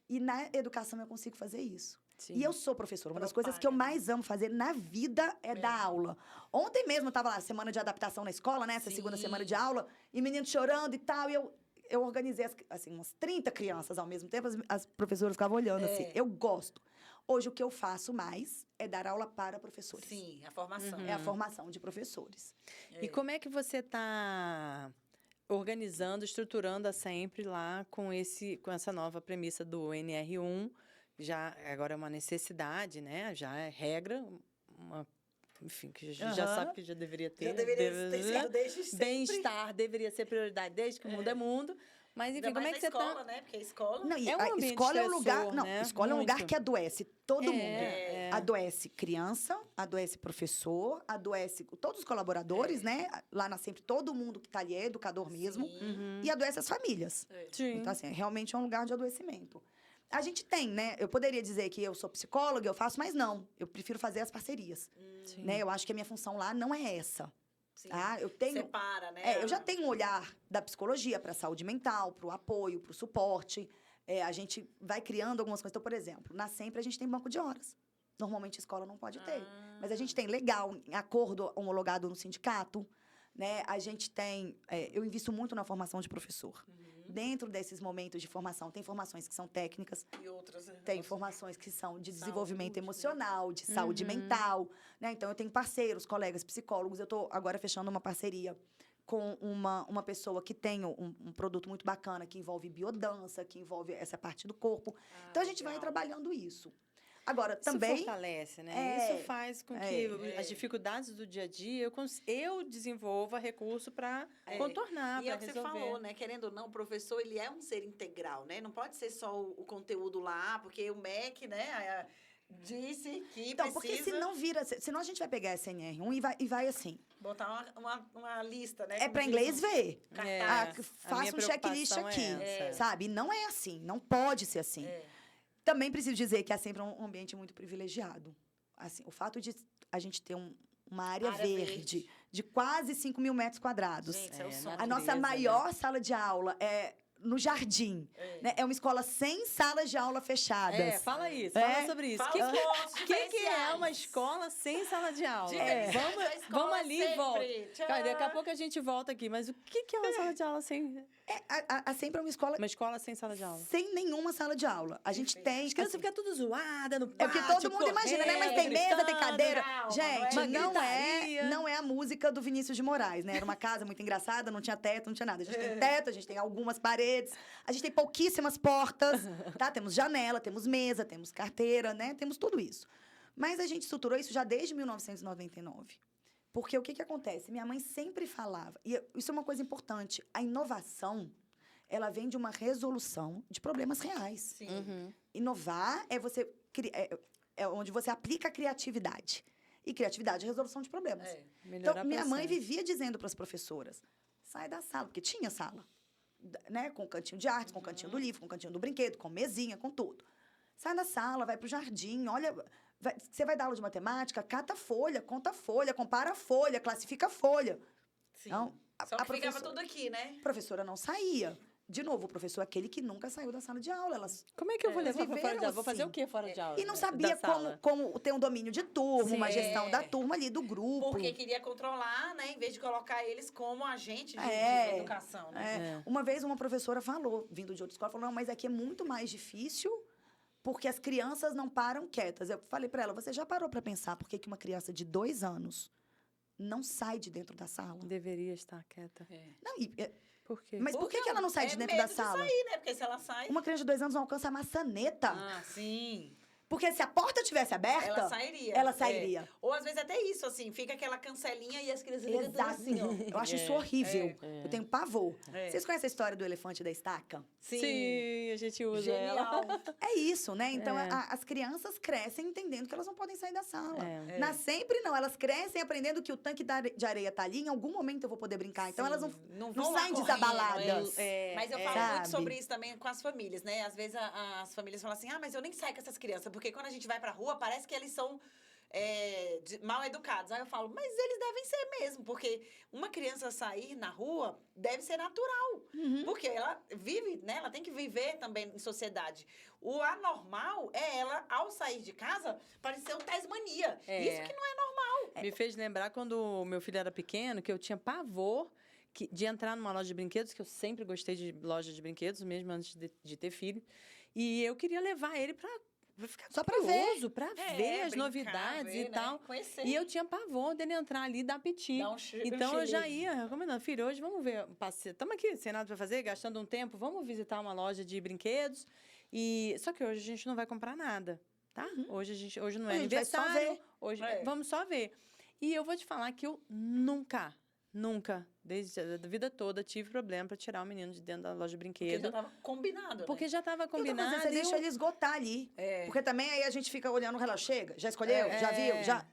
E na educação eu consigo fazer isso. Sim. E eu sou professora. Uma das coisas que eu mais amo fazer na vida é dar aula. Ontem mesmo eu estava lá, semana de adaptação na escola, né? Essa segunda semana de aula. E menino chorando e tal. E eu organizei, assim, umas 30 crianças ao mesmo tempo. As professoras ficavam olhando, assim. Eu gosto. Hoje, o que eu faço mais é dar aula para professores. Sim, a formação. É a formação de professores. E como é que você está organizando, estruturando a Sempre lá com essa nova premissa do NR1? Já agora é uma necessidade, né? Já é regra, uma enfim, que já sabe que já deveria ter. Já deveria ter sido desde sempre. Bem-estar deveria ser prioridade desde que o mundo é mundo. Mas, enfim, Ainda como é mais que na você escola, tá... né? Porque a escola... Não, e É um a ambiente escola é um lugar, estressor, não, né? escola é um lugar Muito. que adoece todo mundo. É. Adoece criança, adoece professor, adoece todos os colaboradores, né? Lá na Sempre, todo mundo que tá ali é educador mesmo. E adoece as famílias. Sim. Então, assim, realmente é um lugar de adoecimento. A gente tem, né? Eu poderia dizer que eu sou psicóloga, eu faço, mas não. Eu prefiro fazer as parcerias. Sim. Né? Eu acho que a minha função lá não é essa. Sim. Tá? Eu tenho... Separa, né? eu já tenho um olhar da psicologia para a saúde mental, para o apoio, para o suporte. A gente vai criando algumas coisas. Então, por exemplo, na Sempre a gente tem banco de horas. Normalmente a escola não pode ter. Mas a gente tem legal, em acordo homologado no sindicato. Né? A gente tem... eu invisto muito na formação de professor. Dentro desses momentos de formação, tem formações que são técnicas, E outras... tem formações que são de desenvolvimento Saúde, né? emocional, de saúde mental, né? Então, eu tenho parceiros, colegas psicólogos. Eu estou agora fechando uma parceria com uma pessoa que tem um produto muito bacana, que envolve biodança, que envolve essa parte do corpo. Então, a gente vai legal. trabalhando isso. Agora, Isso também... fortalece, né? Isso faz com que É. as dificuldades do dia a dia eu desenvolva recurso para contornar, E é para o que resolver. você falou, né? Querendo ou não, o professor, ele é um ser integral, né? Não pode ser só o conteúdo lá, porque o MEC, né, disse que Então, porque precisa senão vira... Senão a gente vai pegar a SNR1 e vai assim. botar uma lista, né? É para como inglês diz, ver. cartaz. A Faça minha um checklist preocupação aqui. é essa. Sabe? Não é assim. Não pode ser assim. Também preciso dizer que é sempre um ambiente muito privilegiado. Assim, o fato de a gente ter uma área verde de quase 5 mil metros quadrados. Gente, é o sonho. A nossa natureza, maior sala de aula é no jardim. Né? É uma escola sem salas de aula fechadas. Fala isso, fala sobre isso. Fala os pontos O que é diferenciais. uma escola sem sala de aula? Diferenciais da escola Vamos ali e sempre. volta. Tchau. Cara, daqui a pouco a gente volta aqui. Mas o que é uma sala de aula sem... A Sempre é uma escola Uma escola sem sala de aula? sem nenhuma sala de aula. A gente tem... As crianças assim, ficam tudo zoadas no é o pátio, que todo mundo imagina, né? Mas tem mesa, tem cadeira. calma, Gente, não é não gritaria. não é a música do Vinícius de Moraes, né? Era uma casa muito engraçada, não tinha teto, não tinha nada. A gente tem teto, a gente tem algumas paredes, a gente tem pouquíssimas portas, tá? Temos janela, temos mesa, temos carteira, né? Temos tudo isso. Mas a gente estruturou isso já desde 1999. Porque o que acontece? Minha mãe sempre falava, e isso é uma coisa importante, a inovação, ela vem de uma resolução de problemas reais. Sim. Inovar é você é onde você aplica a criatividade. E criatividade é resolução de problemas. Melhorar Então, minha mãe processo. vivia dizendo para as professoras: sai da sala, porque tinha sala, né? Com cantinho de artes, com cantinho do livro, com cantinho do brinquedo, com mesinha, com tudo. Sai da sala, vai pro jardim, olha. Você vai dar aula de matemática, cata a folha, conta a folha, compara a folha, classifica a folha. Sim. Então, Só que ficava tudo aqui, né? A professora não saía. De novo, o professor é aquele que nunca saiu da sala de aula. Elas Como é que eu vou levar para fora de viveram aula? Vou fazer assim. o quê fora de aula? E não sabia Da sala? como ter um domínio de turma, uma gestão da turma ali, do grupo. Porque queria controlar, né? Em vez de colocar eles como agente de educação, né? Uma vez uma professora falou, vindo de outra escola, falou: não, mas aqui é muito mais difícil porque as crianças não param quietas. Eu falei para ela: você já parou para pensar por que uma criança de 2 anos não sai de dentro da sala? Deveria estar quieta. Não, Por quê? mas por que ela não sai de dentro medo da sala? De sair, né? Porque se ela sai... Uma criança de 2 anos não alcança a maçaneta. Ah, sim. Porque se a porta tivesse aberta, Ela sairia. Ela sairia. Ou às vezes até isso, assim, fica aquela cancelinha e as crianças ficam tudo Exato. assim, ó. Eu acho isso horrível. Eu tenho pavor. Vocês conhecem a história do elefante da estaca? Sim, a gente usa Genial. ela. É isso, né? Então, as crianças crescem entendendo que elas não podem sair da sala. Na Sempre, não. Elas crescem aprendendo que o tanque de areia tá ali, em algum momento eu vou poder brincar. Então, elas não vão lá saem correndo, desabaladas. Mas eu falo Sabe? muito sobre isso também com as famílias, né? Às vezes as famílias falam assim, mas eu nem saio com essas crianças, porque quando a gente vai pra rua, parece que eles são mal educados. Aí eu falo, mas eles devem ser mesmo, porque uma criança sair na rua deve ser natural. Porque ela vive, né? Ela tem que viver também em sociedade. O anormal é ela, ao sair de casa, parecer um Tasmania. Isso que não é normal. Me fez lembrar quando o meu filho era pequeno, que eu tinha pavor de entrar numa loja de brinquedos, que eu sempre gostei de loja de brinquedos, mesmo antes de ter filho. E eu queria levar ele para ficar Só pra curioso, pra ver as brincar, novidades ver, e tal. né? Conhecer. E eu tinha pavor dele entrar ali e dar piti. Então, eu já ia recomendando, filho, hoje vamos ver, estamos aqui sem nada para fazer, gastando um tempo, vamos visitar uma loja de brinquedos. Só que hoje a gente não vai comprar nada, tá? Hoje não é A gente vai só aniversário, ver. hoje vamos só ver. E eu vou te falar que eu nunca, desde a vida toda, tive problema para tirar o menino de dentro da loja de Porque brinquedo. já tava combinado, Porque né? já estava Então, mas combinado. você e deixa eu- ele esgotar ali. É. Porque também aí a gente fica olhando o relógio. Chega? Já escolheu? Já viu? Já...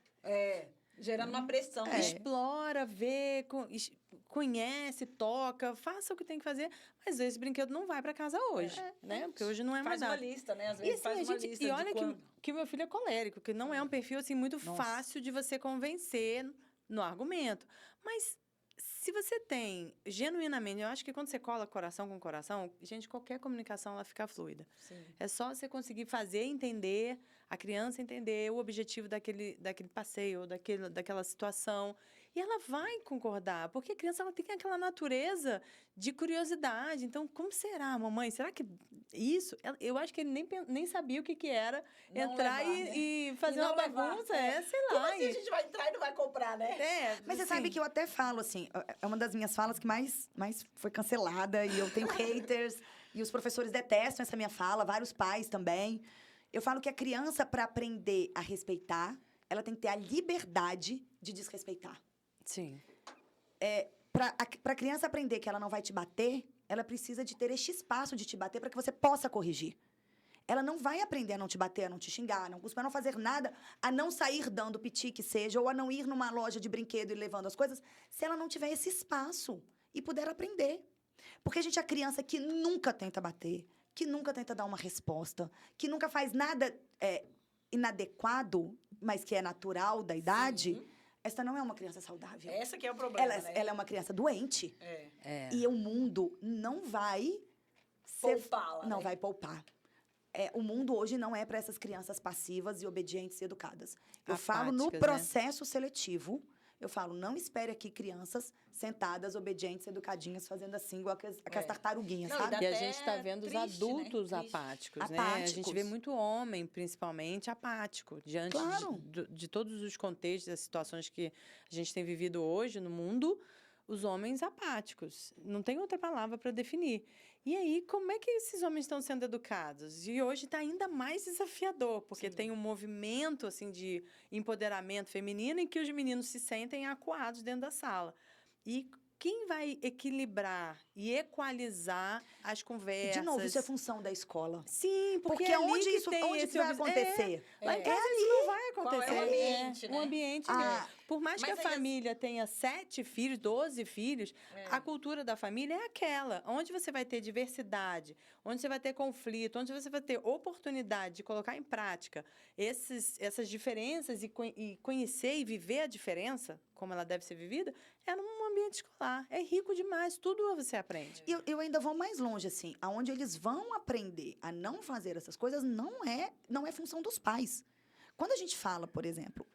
Gerando uma pressão, né? Explora, vê, conhece, toca, faça o que tem que fazer. Mas esse brinquedo não vai para casa hoje, né? Porque hoje não é mais Faz uma nada. lista, né? Às E, vezes assim, faz a uma gente, lista e de olha quando. que o meu filho é colérico, que não é um perfil assim muito fácil de você convencer no argumento. Mas se você tem genuinamente, eu acho que quando você cola coração com coração, gente, qualquer comunicação ela fica fluida. Sim. É só você conseguir fazer entender, a criança entender o objetivo daquele passeio, ou daquela situação. E ela vai concordar, porque a criança ela tem aquela natureza de curiosidade. Então, como será, mamãe? Será que isso? Eu acho que ele nem sabia o que era Não entrar levar, né? e fazer E não uma levar, bagunça. é. Sei Como lá. assim a gente vai entrar e não vai comprar, né? Mas você assim, sabe que eu até falo, assim, é uma das minhas falas que mais foi cancelada e eu tenho haters e os professores detestam essa minha fala, vários pais também. Eu falo que a criança, para aprender a respeitar, ela tem que ter a liberdade de desrespeitar. Sim. Para a criança aprender que ela não vai te bater, ela precisa de ter este espaço de te bater para que você possa corrigir. Ela não vai aprender a não te bater, a não te xingar, a não cuspir, a não fazer nada, a não sair dando piti que seja, ou a não ir numa loja de brinquedo e levando as coisas, se ela não tiver esse espaço e puder aprender. Porque a gente é a criança que nunca tenta bater, que nunca tenta dar uma resposta, que nunca faz nada inadequado, mas que é natural da idade, essa não é uma criança saudável. Essa que é o problema, né? Ela é uma criança doente. É. E o mundo não vai Poupá-la, não né? vai poupar. O mundo hoje não é para essas crianças passivas e obedientes e educadas. Eu falo no Apáticas, né? processo seletivo, eu falo, não espere aqui crianças sentadas, obedientes, educadinhas, fazendo assim, igual aquelas tartaruguinhas, Não, e sabe? dá E a até gente está vendo os triste, né? adultos Triste. apáticos, né? A gente Apáticos. vê muito homem, principalmente, apático, diante Claro. de todos os contextos, das situações que a gente tem vivido hoje no mundo, os homens apáticos. Não tem outra palavra para definir. E aí, como é que esses homens estão sendo educados? E hoje está ainda mais desafiador, porque tem um movimento assim de empoderamento feminino em que os meninos se sentem acuados dentro da sala. E quem vai equilibrar e equalizar as conversas? De novo, isso é função da escola. Sim, porque, Porque é ali onde que isso tem onde esse que vai obs- acontecer? Lá em É casa isso não vai Qual acontecer. é o ambiente, né? O ambiente, Ah, por mais que a mas aí família tenha 7 filhos, 12 filhos, a cultura da família é aquela, onde você vai ter diversidade, onde você vai ter conflito, onde você vai ter oportunidade de colocar em prática essas diferenças e conhecer e viver a diferença, como ela deve ser vivida, é num ambiente escolar. É rico demais, tudo você aprende. E eu ainda vou mais longe, assim. Aonde eles vão aprender a não fazer essas coisas não é função dos pais. Quando a gente fala, por exemplo,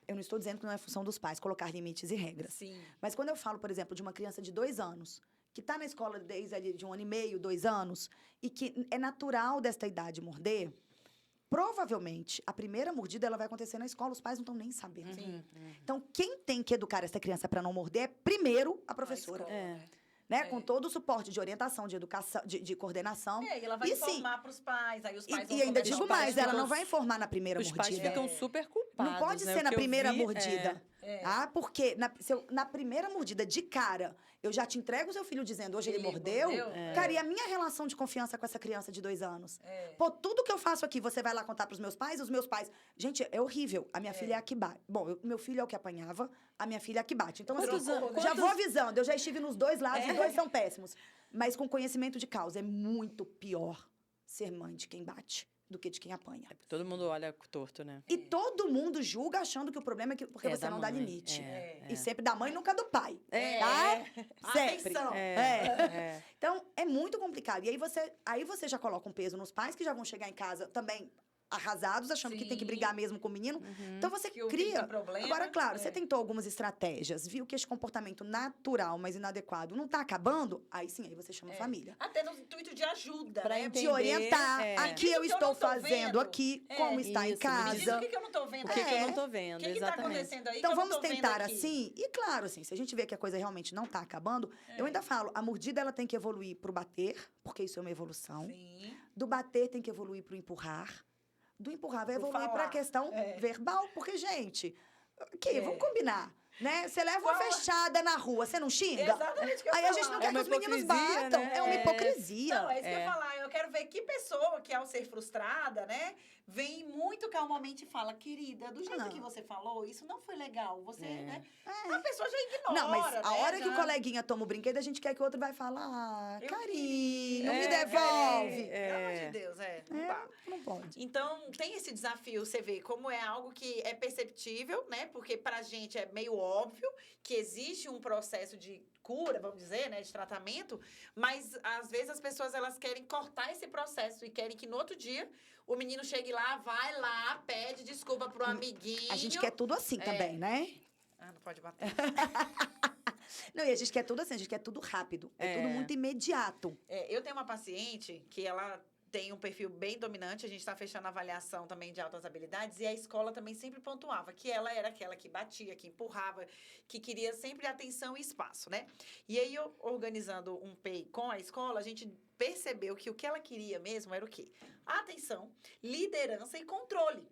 eu não estou dizendo que não é função dos pais colocar limites e regras. Sim. Mas quando eu falo, por exemplo, de uma criança de 2 anos, que está na escola desde ali de 1 ano e meio, 2 anos, e que é natural desta idade morder, provavelmente, a primeira mordida ela vai acontecer na escola, os pais não estão nem sabendo. Sim. Então, quem tem que educar essa criança para não morder é, primeiro, a professora. escola, É. né? Né? Com todo o suporte de orientação, de educação, de coordenação. E ela vai E sim, informar para os pais, aí os pais vão e ainda começar digo os pais mais, ela ficam- não vai informar na primeira Os pais mordida. ficam super culpados. Não pode né? ser O na que eu primeira vi mordida. Tá? Porque se eu, na primeira mordida, de cara, eu já te entrego o seu filho dizendo hoje ele mordeu. Cara, e a minha relação de confiança com essa criança de 2 anos? Pô, tudo que eu faço aqui, você vai lá contar pros meus pais? Os meus pais... Gente, é horrível. A minha filha é a que bate. Bom, meu filho é o que apanhava, a minha filha é a que bate. Então, Quantos assim, anos- já vou avisando. Eu já estive nos 2 lados, os 2 são péssimos. Mas com conhecimento de causa, é muito pior ser mãe de quem bate do que de quem apanha. Todo mundo olha torto, né? E todo mundo julga achando que o problema é que porque É você da não dá mãe. limite. É. E sempre da mãe, nunca do pai. É. Tá? Sempre. Atenção. É. Então, é muito complicado. E aí você já coloca um peso nos pais que já vão chegar em casa também arrasados, achando que tem que Sim. brigar mesmo com o menino. Então, você Que o filho cria... tem problema. Agora, claro, você tentou algumas estratégias, viu que esse comportamento natural, mas inadequado, não tá acabando, aí sim, aí você chama a família. Até no intuito de ajuda, Pra né? entender. De orientar. É. Aqui Diz o eu que eu estou não tô fazendo, vendo. aqui, como está em isso, me Me diz casa. o que eu não tô vendo. O que eu não tô O vendo, que tá exatamente. acontecendo aí Então que eu não vamos tô vendo tentar aqui? assim. E claro, assim, se a gente vê que a coisa realmente não está acabando, eu ainda falo, a mordida ela tem que evoluir para o bater, porque isso é uma evolução. Sim. Do bater tem que evoluir para o empurrar. Do empurrar vai Pro evoluir para falar. a questão verbal, porque, gente, aqui, vamos combinar. Né? Você leva uma fechada na rua, você não xinga? Exatamente o que eu Aí ia a gente não falar. quer que os meninos hipocrisia, batam. né? É uma hipocrisia. Não, é isso que eu ia falar. Eu quero ver que pessoa que, ao ser frustrada, né, vem muito calmamente e fala, querida, do jeito que você falou, isso não foi legal. Você, né? A pessoa já ignora. Não, mas a né, hora que o já- coleguinha toma o brinquedo, a gente quer que o outro vai falar, Eu carinho, queria. me devolve. Pelo amor de Deus, não dá. Não pode. Então, tem esse desafio, você vê como é algo que é perceptível, né? Porque pra gente é meio óbvio que existe um processo de cura, vamos dizer, né? De tratamento, mas às vezes as pessoas elas querem cortar esse processo e querem que no outro dia o menino chegue lá, vai lá, pede desculpa pro amiguinho. A gente quer tudo assim também, né? Ah, não pode bater. Não, e a gente quer tudo assim, a gente quer tudo rápido. É tudo muito imediato. Eu tenho uma paciente que ela tem um perfil bem dominante, a gente está fechando a avaliação também de altas habilidades, e a escola também sempre pontuava que ela era aquela que batia, que empurrava, que queria sempre atenção e espaço, né? E aí, eu, organizando um PEI com a escola, a gente percebeu que o que ela queria mesmo era o quê? Atenção, liderança e controle.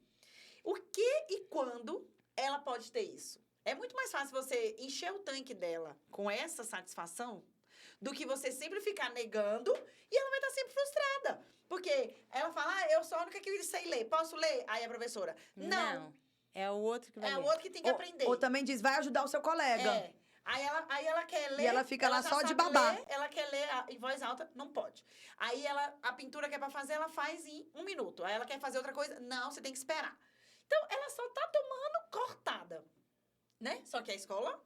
O que e quando ela pode ter isso? É muito mais fácil você encher o tanque dela com essa satisfação do que você sempre ficar negando e ela vai estar sempre frustrada. Porque ela fala, eu sou a única que sei ler, posso ler? Aí a professora, não. É o outro que vai É ler. o outro que tem que aprender. Ou também diz, vai ajudar o seu colega. É. Aí ela quer ler. E ela fica lá já só de sabe babá. ler, ela quer ler em voz alta, não pode. Aí a pintura que é pra fazer, ela faz em 1 minuto. Aí ela quer fazer outra coisa, não, você tem que esperar. Então, ela só tá tomando cortada, né? Só que a escola,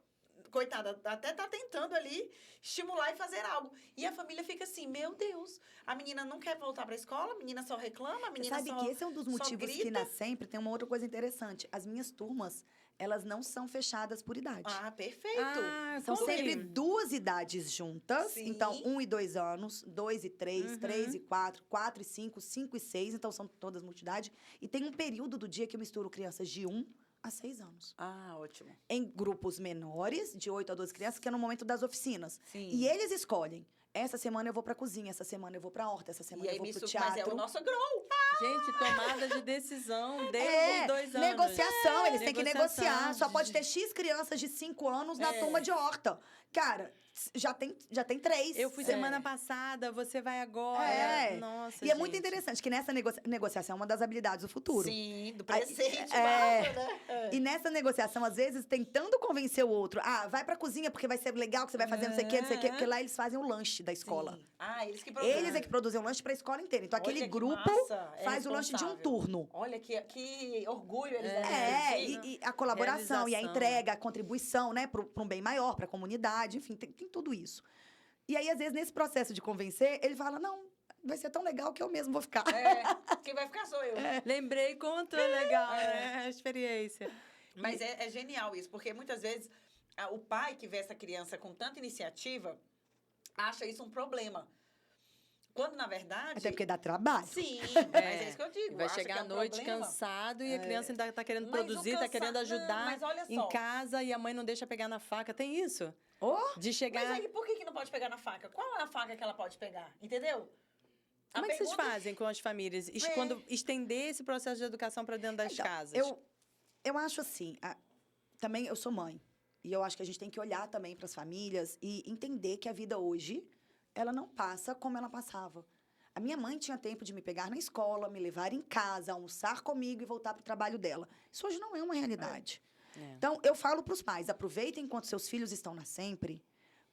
coitada, até tá tentando ali estimular e fazer algo. E a família fica assim, meu Deus, a menina não quer voltar pra escola, a menina só reclama, a Você menina sabe só que esse é um dos só motivos que grita. na Sempre tem uma outra coisa interessante. As minhas turmas, elas não são fechadas por idade. Ah, perfeito. São como sempre que- 2 idades juntas. Sim. Então, 1 e 2 anos, 2 e 3, 3 e 4, 4 e 5, 5 e 6. Então, são todas multidade. E tem um período do dia que eu misturo crianças de 1 a 6 anos. Ah, ótimo. Em grupos menores, de 8 a 12 crianças, que é no momento das oficinas. Sim. E eles escolhem. Essa semana eu vou pra cozinha, essa semana eu vou pra horta, essa semana E aí, eu vou pro mas teatro. é o nosso grow. Gente, tomada de decisão desde os 2 anos. Negociação, eles têm que Negociação. negociar. Só pode ter X crianças de 5 anos na turma de horta. Cara, já tem 3. Eu fui semana passada, você vai agora. É. Nossa, E é muito gente. interessante que nessa negociação é uma das habilidades do futuro. Sim, do Aí, presente, é. né? E nessa negociação, às vezes, tentando convencer o outro, vai pra cozinha porque vai ser legal que você vai fazer não sei o quê, não sei o quê. Porque lá eles fazem o lanche da escola. Sim. Ah, eles que produzem. Eles é que produzem o lanche pra escola inteira. Então, Olha aquele que grupo massa, é faz o lanche de um responsável. turno. Olha que orgulho eles devem sentir. E a colaboração, e a Realização. entrega, a contribuição, né, para um bem maior, para a comunidade, enfim, tem tudo isso. E aí, às vezes, nesse processo de convencer, ele fala: não, vai ser tão legal que eu mesmo vou ficar. Quem vai ficar sou eu. Lembrei quanto é legal, né? A experiência. Mas é genial isso, porque muitas vezes o pai que vê essa criança com tanta iniciativa acha isso um problema. Quando, na verdade... Até porque dá trabalho. Sim, mas é isso que eu digo. Vai acha chegar que é à um noite problema. cansado e a criança ainda tá querendo Mas o produzir, tá querendo cansa- ajudar Não, mas olha em só. casa e a mãe não deixa pegar na faca. Tem isso? Oh, De chegar... Mas aí, por que não pode pegar na faca? Qual é a faca que ela pode pegar? Entendeu? A Como é que vocês pergunta- fazem com as famílias? É. Quando estender esse processo de educação para dentro das então, casas? eu acho assim, também eu sou mãe. E eu acho que a gente tem que olhar também para as famílias e entender que a vida hoje, ela não passa como ela passava. A minha mãe tinha tempo de me pegar na escola, me levar em casa, almoçar comigo e voltar para o trabalho dela. Isso hoje não é uma realidade. Então, eu falo para os pais, aproveitem enquanto seus filhos estão na Sempre,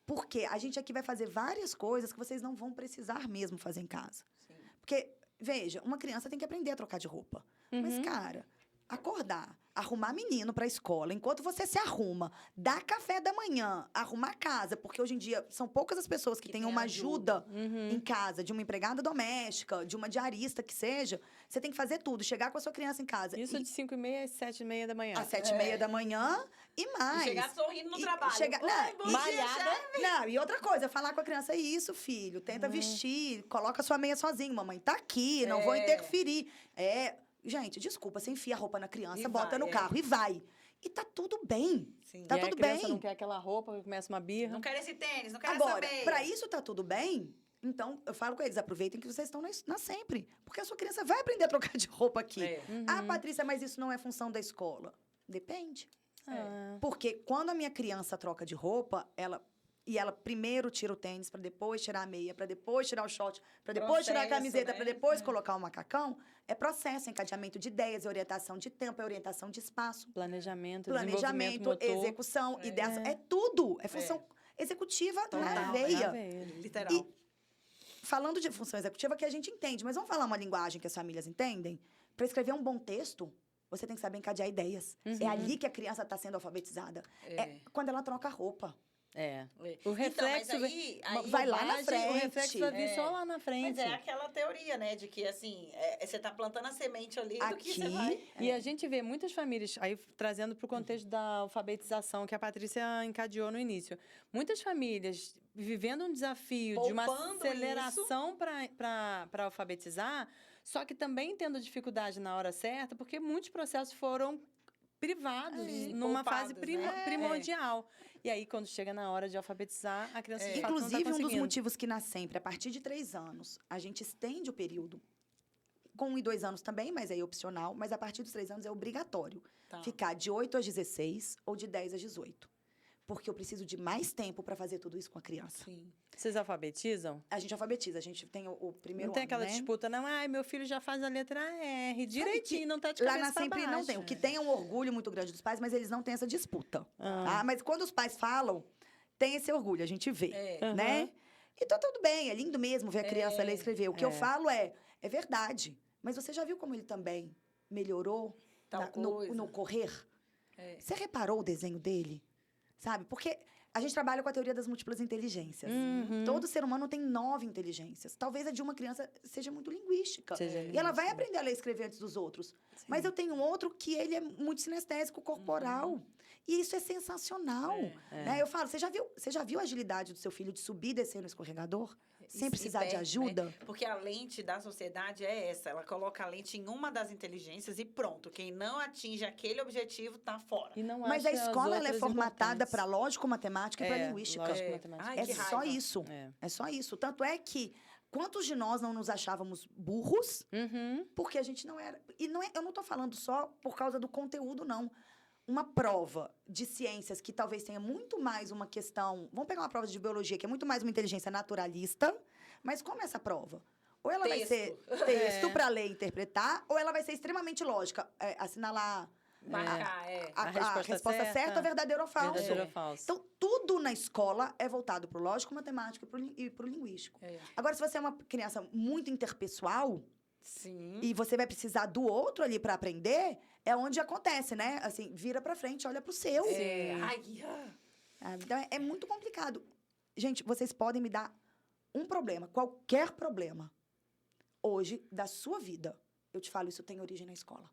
porque a gente aqui vai fazer várias coisas que vocês não vão precisar mesmo fazer em casa. Sim. Porque, veja, uma criança tem que aprender a trocar de roupa. Mas, cara, acordar, arrumar menino pra escola, enquanto você se arruma, dar café da manhã, arrumar casa, porque hoje em dia são poucas as pessoas que têm tem uma ajuda. ajuda em casa, de uma empregada doméstica, de uma diarista que seja. Você tem que fazer tudo, chegar com a sua criança em casa. Isso de 5h30 às 7h30 da manhã. Às 7h30 da manhã e mais. E chegar sorrindo no trabalho. Chegar, Oi, bom dia, malhada. chefe. não, e outra coisa, falar com a criança, isso, filho, tenta vestir, coloca sua meia sozinho, mamãe tá aqui, não vou interferir. Gente, desculpa, você enfia a roupa na criança, E bota vai, no carro e vai. E tá tudo bem. Sim. Tá E aí tudo a criança bem. não quer aquela roupa, começa uma birra. Não quero esse tênis, não quero essa Agora, meia. pra isso tá tudo bem, então eu falo com eles, aproveitem que vocês estão na Sempre. Porque a sua criança vai aprender a trocar de roupa aqui. É. Ah, Patrícia, mas isso não é função da escola. Depende. Porque quando a minha criança troca de roupa, ela primeiro tira o tênis, para depois tirar a meia, para depois tirar o short, para depois tirar a Processo, camiseta, né? para depois colocar o macacão, é processo, encadeamento de ideias, orientação de tempo, é orientação de espaço, Planejamento, planejamento, desenvolvimento motor. execução, ideação, é tudo, é função executiva na Total, né? veia. Literal. E falando de função executiva que a gente entende, mas vamos falar uma linguagem que as famílias entendem? Para escrever um bom texto, você tem que saber encadear ideias. É ali que a criança está sendo alfabetizada. É quando ela troca a roupa. O reflexo Então, mas aí vai lá na frente. O reflexo vai vir só lá na frente. Mas é aquela teoria, né? De que, assim, você tá plantando a semente ali do que você Aqui, vai... E a gente vê muitas famílias, aí trazendo para o contexto da alfabetização que a Patrícia encadeou no início. Muitas famílias vivendo um desafio de uma Poupando aceleração para alfabetizar, só que também tendo dificuldade na hora certa, porque muitos processos foram privados, numa fase poupados, né? primordial. E aí, quando chega na hora de alfabetizar, a criança de fato não tá inclusive, um dos conseguindo. motivos que nasce sempre, a partir de 3 anos, a gente estende o período. Com 1 e 2 anos também, mas aí é opcional. Mas a partir dos 3 anos é obrigatório. Tá. Ficar de 8 às 16 ou de 10 às 18. Porque eu preciso de mais tempo para fazer tudo isso com a criança. Sim. Vocês alfabetizam? A gente alfabetiza, a gente tem o primeiro Não tem ano, aquela né? disputa, não. Ai, meu filho já faz a letra R direitinho, não tá de Lá cabeça na pra Sempre baixo. não tem. O que tem é um orgulho muito grande dos pais, mas eles não têm essa disputa. Tá? Mas quando os pais falam, tem esse orgulho, a gente vê, né? E tá tudo bem, é lindo mesmo ver a criança ler e escrever. O que eu falo é verdade. Mas você já viu como ele também melhorou no correr? Você reparou o desenho dele? Sabe? Porque a gente trabalha com a teoria das múltiplas inteligências. Todo ser humano tem 9 inteligências. Talvez a de uma criança seja muito linguística. E ela vai aprender a ler e escrever antes dos outros. Mas eu tenho um outro que ele é muito sinestésico corporal. E isso é sensacional. Né? Eu falo, você já viu a agilidade do seu filho de subir e descer no escorregador? Sem precisar de ajuda? Né? Porque a lente da sociedade é essa. Ela coloca a lente em uma das inteligências e pronto. Quem não atinge aquele objetivo tá fora. E não Mas a acha as escola ela é outras formatada importantes. para lógico-matemática e para linguística. Lógico-matemática. Ai, É que só raiva. isso. É só isso. Tanto é que quantos de nós não nos achávamos burros porque a gente não era. E não é, eu não estou falando só por causa do conteúdo, não. Uma prova de ciências que talvez tenha muito mais uma questão. Vamos pegar uma prova de biologia, que é muito mais uma inteligência naturalista. Mas como é essa prova? Ou ela vai ser texto para ler e interpretar, ou ela vai ser extremamente lógica. Assinalar. Marcar, A resposta certa, verdadeiro ou falso. Verdadeiro ou falso. Então, tudo na escola é voltado para o lógico, matemático e para o linguístico. Agora, se você é uma criança muito interpessoal, Sim. e você vai precisar do outro ali para aprender, é onde acontece, né? Assim, vira para frente, olha para o seu. Então, é muito complicado. Gente, vocês podem me dar um problema, qualquer problema, hoje, da sua vida. Eu te falo, isso tem origem na escola.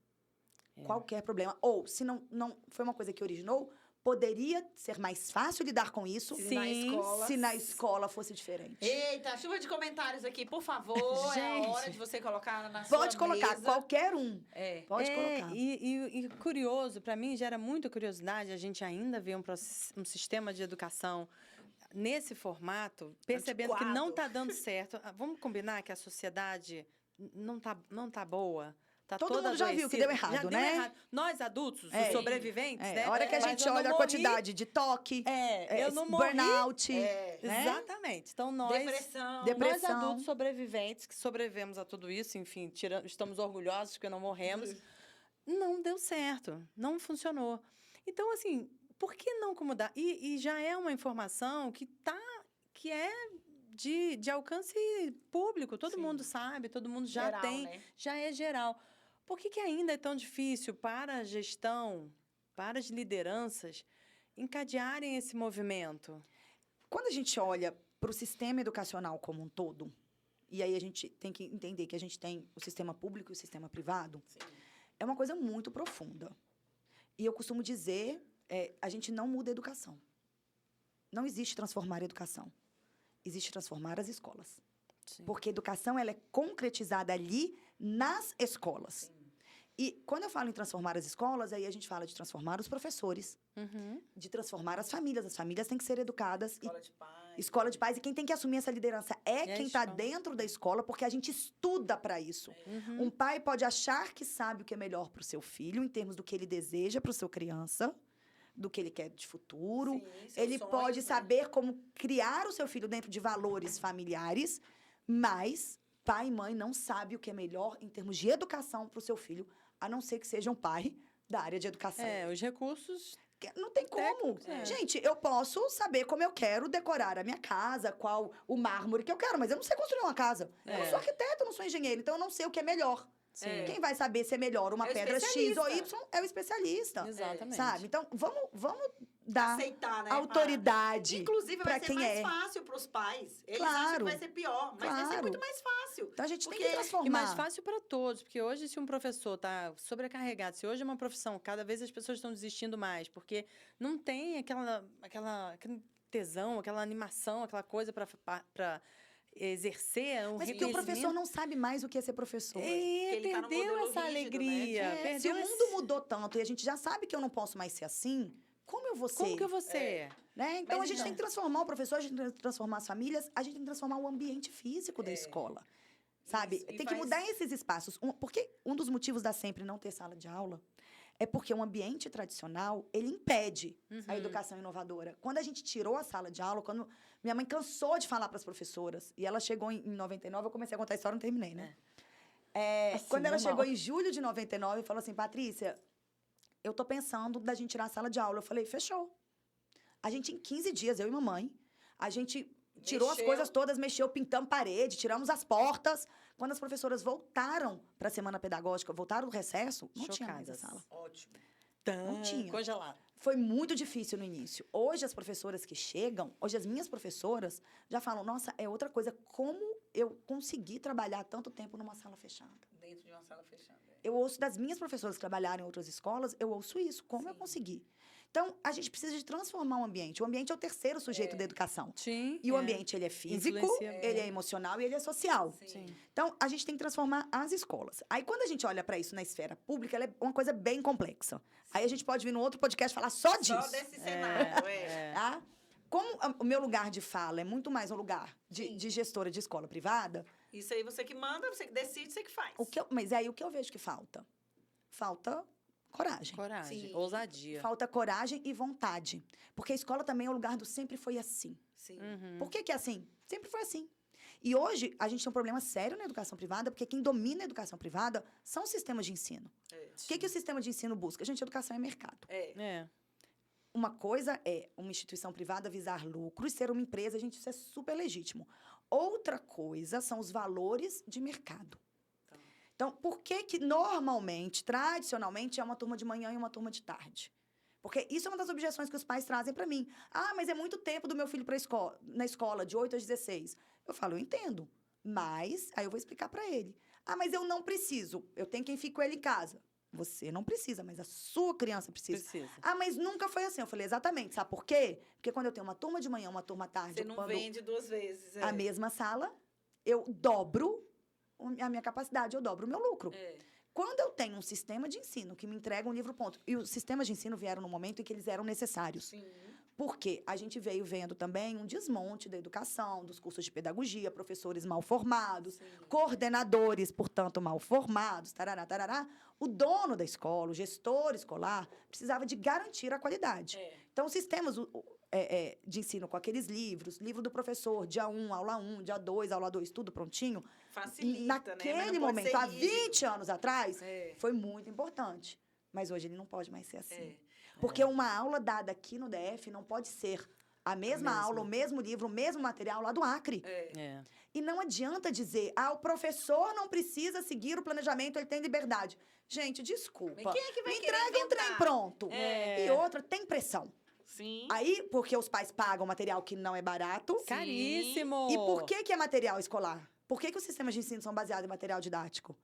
Qualquer problema. Ou, se não foi uma coisa que originou, poderia ser mais fácil lidar com isso se na escola fosse diferente. Eita, chuva de comentários aqui, por favor. É a hora de você colocar na Pode sua colocar, mesa. qualquer um. Pode colocar. E curioso, para mim, gera muita curiosidade a gente ainda ver um sistema de educação nesse formato, percebendo que não está dando certo. Vamos combinar que a sociedade não tá boa? Tá Todo toda mundo já viu que deu errado, já né? Deu errado. Nós, adultos, os sobreviventes, né? A hora que a gente olha a quantidade de toque, eu não morri. burnout. Né? Exatamente. Então, nós Depressão. adultos sobreviventes, que sobrevivemos a tudo isso, enfim, estamos orgulhosos que não morremos, não deu certo, não funcionou. Então, assim, por que não mudar? E já é uma informação que é de alcance público, todo mundo sabe, todo mundo já geral, tem, né? já é geral. Por que ainda é tão difícil para a gestão, para as lideranças, encadearem esse movimento? Quando a gente olha para o sistema educacional como um todo, e aí a gente tem que entender que a gente tem o sistema público e o sistema privado, é uma coisa muito profunda. E eu costumo dizer, a gente não muda a educação. Não existe transformar a educação. Existe transformar as escolas. Porque a educação ela é concretizada ali nas escolas. E quando eu falo em transformar as escolas, aí a gente fala de transformar os professores, de transformar as famílias. As famílias têm que ser educadas. Escola de paz. Escola de paz. E quem tem que assumir essa liderança é quem está dentro da escola, porque a gente estuda para isso. Um pai pode achar que sabe o que é melhor para o seu filho, em termos do que ele deseja para a sua criança, do que ele quer de futuro. Sim, seus Ele sonhos, pode né? saber como criar o seu filho dentro de valores familiares, mas pai e mãe não sabem o que é melhor em termos de educação para o seu filho, a não ser que seja um pai da área de educação. Os recursos. Não tem como. Técnicos, é. Gente, eu posso saber como eu quero decorar a minha casa, qual o mármore que eu quero, mas eu não sei construir uma casa. Eu não É. sou arquiteto, eu não sou engenheiro, então eu não sei o que é melhor. Sim. Quem vai saber se é melhor uma É o pedra X ou especialista. Y é o especialista. Exatamente. Sabe? Então, vamos dar Aceitar, né? autoridade Inclusive, para vai ser quem mais é. fácil para os pais. Eles acham Claro. que vai ser pior, mas vai ser Claro. muito mais fácil. Então, a gente Porque- tem que transformar. E mais fácil para todos, porque hoje, se um professor está sobrecarregado, se hoje é uma profissão, cada vez as pessoas estão desistindo mais, porque não tem aquele tesão, aquela animação, aquela coisa para exercer um Mas porque o professor não sabe mais o que é ser professor. ele tá no perdeu modelo essa rígido, né? alegria. É, se Perdeu o mundo mudou tanto e a gente já sabe que eu não posso mais ser assim, como eu vou ser? Como que eu vou ser? Né? Então, Mas a gente então- tem que transformar o professor, a gente tem que transformar as famílias, a gente tem que transformar o ambiente físico da escola. Sabe? Isso, e Tem que faz- mudar esses espaços. Porque um dos motivos da Sempre não ter sala de aula é porque o ambiente tradicional, ele impede a educação inovadora. Quando a gente tirou a sala de aula, quando minha mãe cansou de falar para as professoras, e ela chegou em 99, eu comecei a contar a história, não terminei, né? Assim, Quando ela normal. chegou em julho de 99, falou assim, Patrícia, eu tô pensando da gente tirar a sala de aula. Eu falei, fechou. A gente, em 15 dias, eu e mamãe, a gente tirou as Mexeu. coisas todas, mexeu, pintamos parede, tiramos as portas. Quando as professoras voltaram para a semana pedagógica, voltaram do recesso, não tinha mais a Chocadas. sala. Ótimo. Não tinha. Congelado. Foi muito difícil no início. Hoje, as professoras que chegam, hoje as minhas professoras já falam, nossa, é outra coisa, como eu consegui trabalhar tanto tempo numa sala fechada. Dentro de uma sala fechada. Eu ouço das minhas professoras que trabalharam em outras escolas, eu ouço isso, como eu consegui. Então, a gente precisa de transformar o ambiente. O ambiente é o terceiro sujeito da educação. Sim. E o ambiente, ele é físico, Influencia ele é emocional e ele é social. Sim. Então, a gente tem que transformar as escolas. Aí, quando a gente olha para isso na esfera pública, ela é uma coisa bem complexa. Aí, a gente pode vir num outro podcast falar só disso. Só desse cenário, é. Tá? Como o meu lugar de fala é muito mais um lugar de gestora de escola privada, Isso aí você que manda, você que decide, você que faz. mas é aí o que eu vejo que falta? Falta coragem. Coragem, Sim. ousadia. Falta coragem e vontade. Porque a escola também é o lugar do sempre foi assim. Sim. Por que é assim? Sempre foi assim. E hoje, a gente tem um problema sério na educação privada, porque quem domina a educação privada são os sistemas de ensino. O que o sistema de ensino busca? Gente, educação é mercado. É. Uma coisa é uma instituição privada visar lucro e ser uma empresa, gente, isso é super legítimo. Outra coisa são os valores de mercado. Então, por que normalmente, tradicionalmente, é uma turma de manhã e uma turma de tarde? Porque isso é uma das objeções que os pais trazem para mim. Ah, mas é muito tempo do meu filho na escola, de 8 às 16. Eu falo, eu entendo. Mas, aí eu vou explicar para ele. Ah, mas eu não preciso. Eu tenho quem fique com ele em casa. Você não precisa, mas a sua criança precisa. Precisa. Ah, mas nunca foi assim. Eu falei, exatamente. Sabe por quê? Porque quando eu tenho uma turma de manhã, uma turma à tarde, Você não ocupando vende duas vezes. a mesma sala, eu dobro a minha capacidade, eu dobro o meu lucro. É. Quando eu tenho um sistema de ensino que me entrega um livro ponto, e os sistemas de ensino vieram no momento em que eles eram necessários. Sim. Porque a gente veio vendo também um desmonte da educação, dos cursos de pedagogia, professores mal formados, coordenadores, portanto, mal formados, tarará, tarará. O dono da escola, o gestor escolar, precisava de garantir a qualidade. Então, os sistemas de ensino com aqueles livros, livro do professor, dia 1, aula 1, dia 2, aula 2, tudo prontinho. Facilita, né? Naquele Mas não pode momento, ser há rígido. 20 anos atrás, É. foi muito importante. Mas hoje ele não pode mais ser assim. É. Porque uma aula dada aqui no DF não pode ser a mesma aula, o mesmo livro, o mesmo material lá do Acre. É. E não adianta dizer, o professor não precisa seguir o planejamento, ele tem liberdade. Gente, desculpa. Mas quem é que vai Me querer entrega um trem inventar? pronto. É. E outra, tem pressão. Sim. Aí, porque os pais pagam material que não é barato. Caríssimo. E por que é material escolar? Por que os sistemas de ensino são baseados em material didático?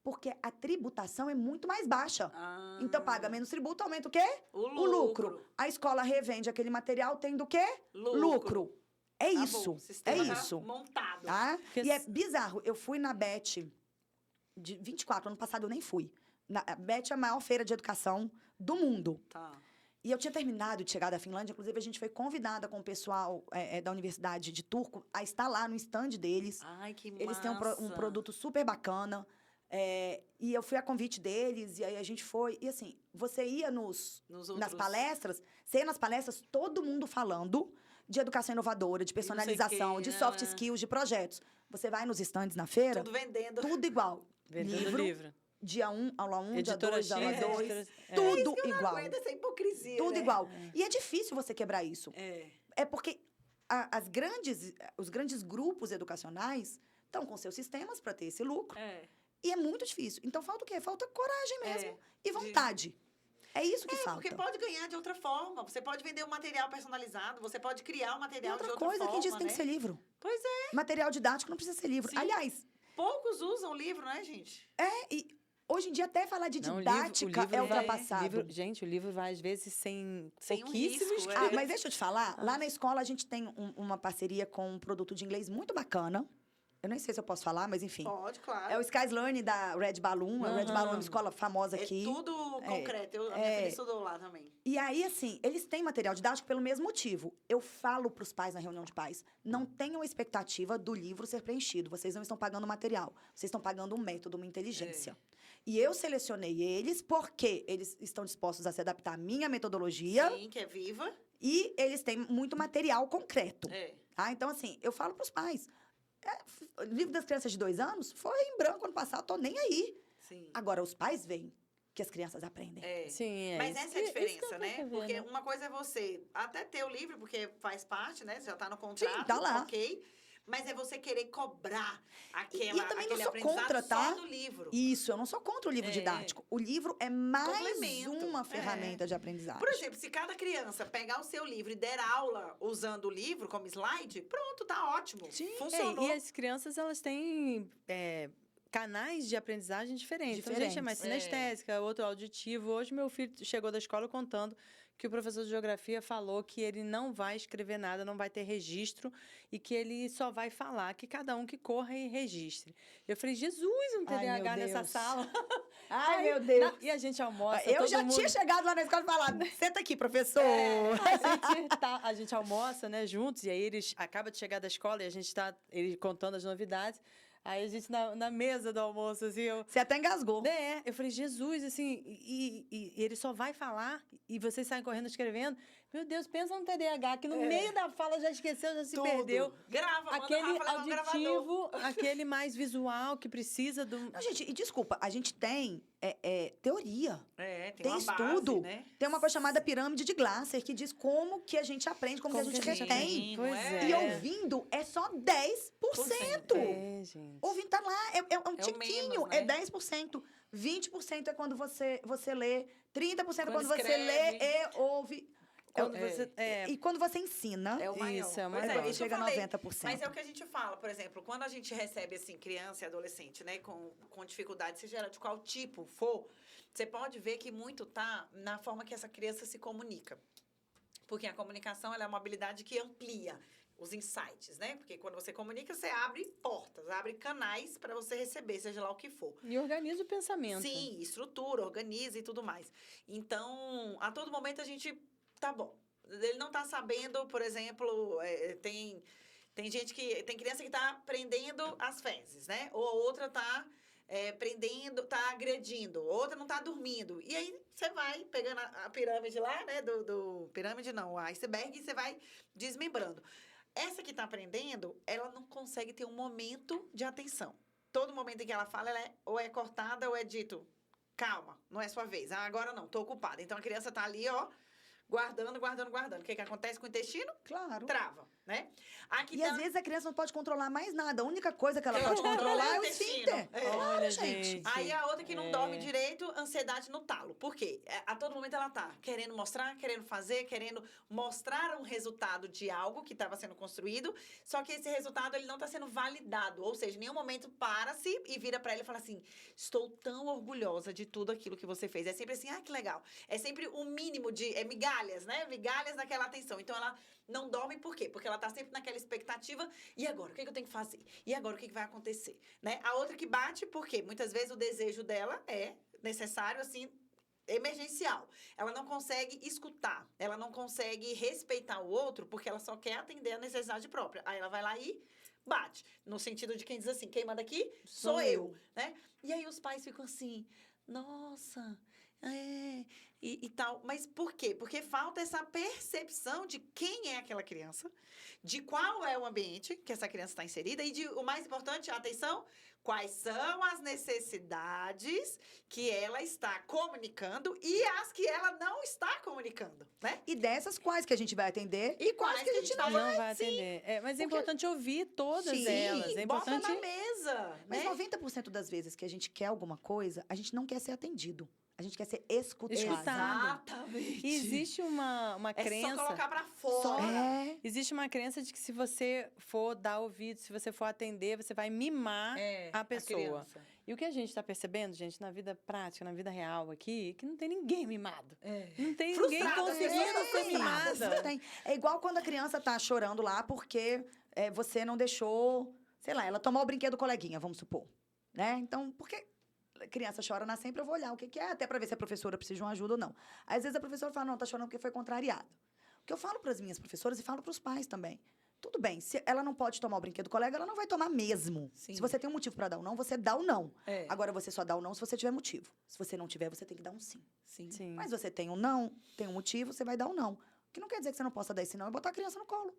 Porque a tributação é muito mais baixa. Ah. Então, paga menos tributo, aumenta o quê? O lucro. A escola revende aquele material tendo o quê? Lucro. É Tá isso. bom, o sistema É tá isso. montado. Tá? Porque E é bizarro. Eu fui na BET de 24, ano passado eu nem fui. A BET é a maior feira de educação do mundo. Tá. E eu tinha terminado de chegar da Finlândia, inclusive a gente foi convidada com o pessoal da Universidade de Turco a estar lá no stand deles. Ai, que massa. Eles têm um produto super bacana. E eu fui a convite deles, e aí a gente foi. E assim, você ia nas palestras, você ia nas palestras, todo mundo falando de educação inovadora, de personalização, de soft skills, de projetos. Você vai nos estandes na feira... Tudo vendendo. Tudo igual. Vendendo livro. Dia 1, aula 1, dia Editora 2, aula X, 2. É Tudo isso que eu não igual. aguento, essa hipocrisia, Tudo né? igual. E é difícil você quebrar isso. É. É porque os grandes grupos educacionais estão com seus sistemas para ter esse lucro. E é muito difícil. Então, falta o quê? Falta coragem mesmo. E vontade. É isso que falta. Porque pode ganhar de outra forma. Você pode vender um material personalizado, você pode criar um material de outra coisa, forma, quem diz que tem né? que ser livro? Pois é. Material didático não precisa ser livro. Sim. Aliás... Poucos usam livro, né, gente? E hoje em dia até falar de Não, didática o livro é ultrapassado. Gente, o livro vai, às vezes, sem um pouquíssimos... risco, Mas deixa eu te falar, lá na escola a gente tem uma parceria com um produto de inglês muito bacana. Eu nem sei se eu posso falar, mas enfim. Pode, claro. É o Skies Learning da Red Balloon. A Red Balloon é uma escola famosa aqui. É tudo concreto. A minha filha estudou lá também. E aí, assim, eles têm material didático pelo mesmo motivo. Eu falo para os pais na reunião de pais, não tenham expectativa do livro ser preenchido. Vocês não estão pagando material. Vocês estão pagando um método, uma inteligência. E eu selecionei eles porque eles estão dispostos a se adaptar à minha metodologia. Sim, que é viva. E eles têm muito material concreto. Tá? Então, assim, eu falo para os pais. O livro das crianças de 2 anos foi em branco ano passado, tô nem aí. Sim. Agora, os pais veem que as crianças aprendem. Sim, Mas essa é a diferença, eu né? quero ver, Porque né? uma coisa é você até ter o livro, porque faz parte, né? Já tá no contrato, Sim, tá lá. ok. Mas é você querer cobrar E eu também não aquele sou aprendizado contra, tá? só do livro. Isso, eu não sou contra o livro didático. O livro é mais Complemento. uma ferramenta de aprendizagem. Por exemplo, se cada criança pegar o seu livro e der aula usando o livro como slide, pronto, tá ótimo. Sim. Funcionou. E as crianças, elas têm canais de aprendizagem diferentes. Então, gente é mais sinestésica, outro auditivo. Hoje, meu filho chegou da escola contando que o professor de geografia falou que ele não vai escrever nada, não vai ter registro e que ele só vai falar, que cada um que corra e registre. Eu falei, Jesus, um TDAH nessa sala. Ai, meu Deus. E a gente almoça, Eu todo já mundo... tinha chegado lá na escola e falado, senta aqui, professor. A gente almoça, né, juntos, e aí eles acabam de chegar da escola e a gente tá ele contando as novidades. Aí a gente na mesa do almoço, assim, Você até engasgou. eu falei, Jesus, assim, e ele só vai falar e vocês saem correndo escrevendo. Meu Deus, pensa no TDAH, que no meio da fala já esqueceu, já se perdeu. Grava, manda Aquele o Rafa levar um gravador. auditivo, aquele mais visual, que precisa do... Não, gente, e desculpa, a gente tem teoria. Tem uma estudo. base, né? Tem uma coisa chamada pirâmide de Glasser, que diz como que a gente aprende, como que a gente retém. Pois é. E ouvindo é só 10%. Gente. Ouvindo tá lá, é um tiquinho, menos, né? é 10%. 20% é quando você lê, 30% é quando você escreve. lê e ouve. Quando você... E quando você ensina, É o maior. Isso, é o Pois maior. isso eu Chega a falei. 90%. Mas é o que a gente fala, por exemplo, quando a gente recebe, assim, criança e adolescente, né, com dificuldade, seja ela de qual tipo for, você pode ver que muito tá na forma que essa criança se comunica. Porque a comunicação, ela é uma habilidade que amplia os insights, né? Porque quando você comunica, você abre portas, abre canais para você receber, seja lá o que for. E organiza o pensamento. Sim, estrutura, organiza e tudo mais. Então, a todo momento a gente... Tá bom. Ele não tá sabendo, por exemplo, tem gente que... Tem criança que tá aprendendo as fezes, né? Ou a outra tá prendendo, tá agredindo. Outra não tá dormindo. E aí, você vai pegando a pirâmide lá, né? Pirâmide não, o iceberg, e você vai desmembrando. Essa que tá aprendendo, ela não consegue ter um momento de atenção. Todo momento em que ela fala, ela ou é cortada ou é dito, calma, não é sua vez. Ah, agora não, tô ocupada. Então, a criança tá ali, ó, guardando. O que acontece com o intestino? claro. Trava, né? Aqui E às vezes a criança não pode controlar mais nada. A única coisa que ela pode controlar é o esfíncter. Claro, Olha, gente. Aí a outra que não dorme direito, ansiedade no talo. Por quê? A todo momento ela tá querendo mostrar, querendo fazer, querendo mostrar um resultado de algo que estava sendo construído, só que esse resultado ele não está sendo validado. Ou seja, em nenhum momento para-se e vira para ele e fala assim, estou tão orgulhosa de tudo aquilo que você fez. É sempre assim, que legal. É sempre o mínimo de migalhas, né? Migalhas daquela atenção. Então, ela não dorme por quê? Porque ela tá sempre naquela expectativa. E agora? O que eu tenho que fazer? E agora? O que vai acontecer? Né? A outra que bate, por quê? Muitas vezes o desejo dela é necessário, assim, emergencial. Ela não consegue escutar. Ela não consegue respeitar o outro porque ela só quer atender a necessidade própria. Aí ela vai lá e bate. No sentido de quem diz assim, quem manda aqui sou eu, né? E aí os pais ficam assim, nossa, e tal. Mas por quê? Porque falta essa percepção de quem é aquela criança, de qual é o ambiente que essa criança está inserida e, o mais importante, atenção, quais são as necessidades que ela está comunicando e as que ela não está comunicando, né? E dessas, quais que a gente vai atender E quais que a gente não Não vai atender. Mas é importante ouvir todas Sim, elas. É bota importante... na mesa, Mas né? 90% das vezes que a gente quer alguma coisa, a gente não quer ser atendido. A gente quer ser escutado. Exatamente. E existe uma É crença... só colocar pra fora. É. Existe uma crença de que se você for dar ouvido, se você for atender, você vai mimar a pessoa. criança. E o que a gente está percebendo, gente, na vida prática, na vida real aqui, é que não tem ninguém mimado. É. Não tem Frustrada, ninguém conseguindo né? ser mimada. Não tem. É igual quando a criança tá chorando lá porque você não deixou, sei lá, ela tomou o brinquedo do coleguinha, vamos supor. Né? Então, porque a criança chora na sempre, eu vou olhar o que é, até para ver se a professora precisa de uma ajuda ou não. Às vezes a professora fala, não, tá chorando porque foi contrariada. O que eu falo para as minhas professoras e falo para os pais também. Tudo bem, se ela não pode tomar o brinquedo do colega, ela não vai tomar mesmo. Sim. Se você tem um motivo para dar o não, você dá o não. É. Agora, você só dá o não se você tiver motivo. Se você não tiver, você tem que dar um sim. Sim. Sim. Mas você tem um não, tem um motivo, você vai dar um não. O que não quer dizer que você não possa dar esse não e botar a criança no colo.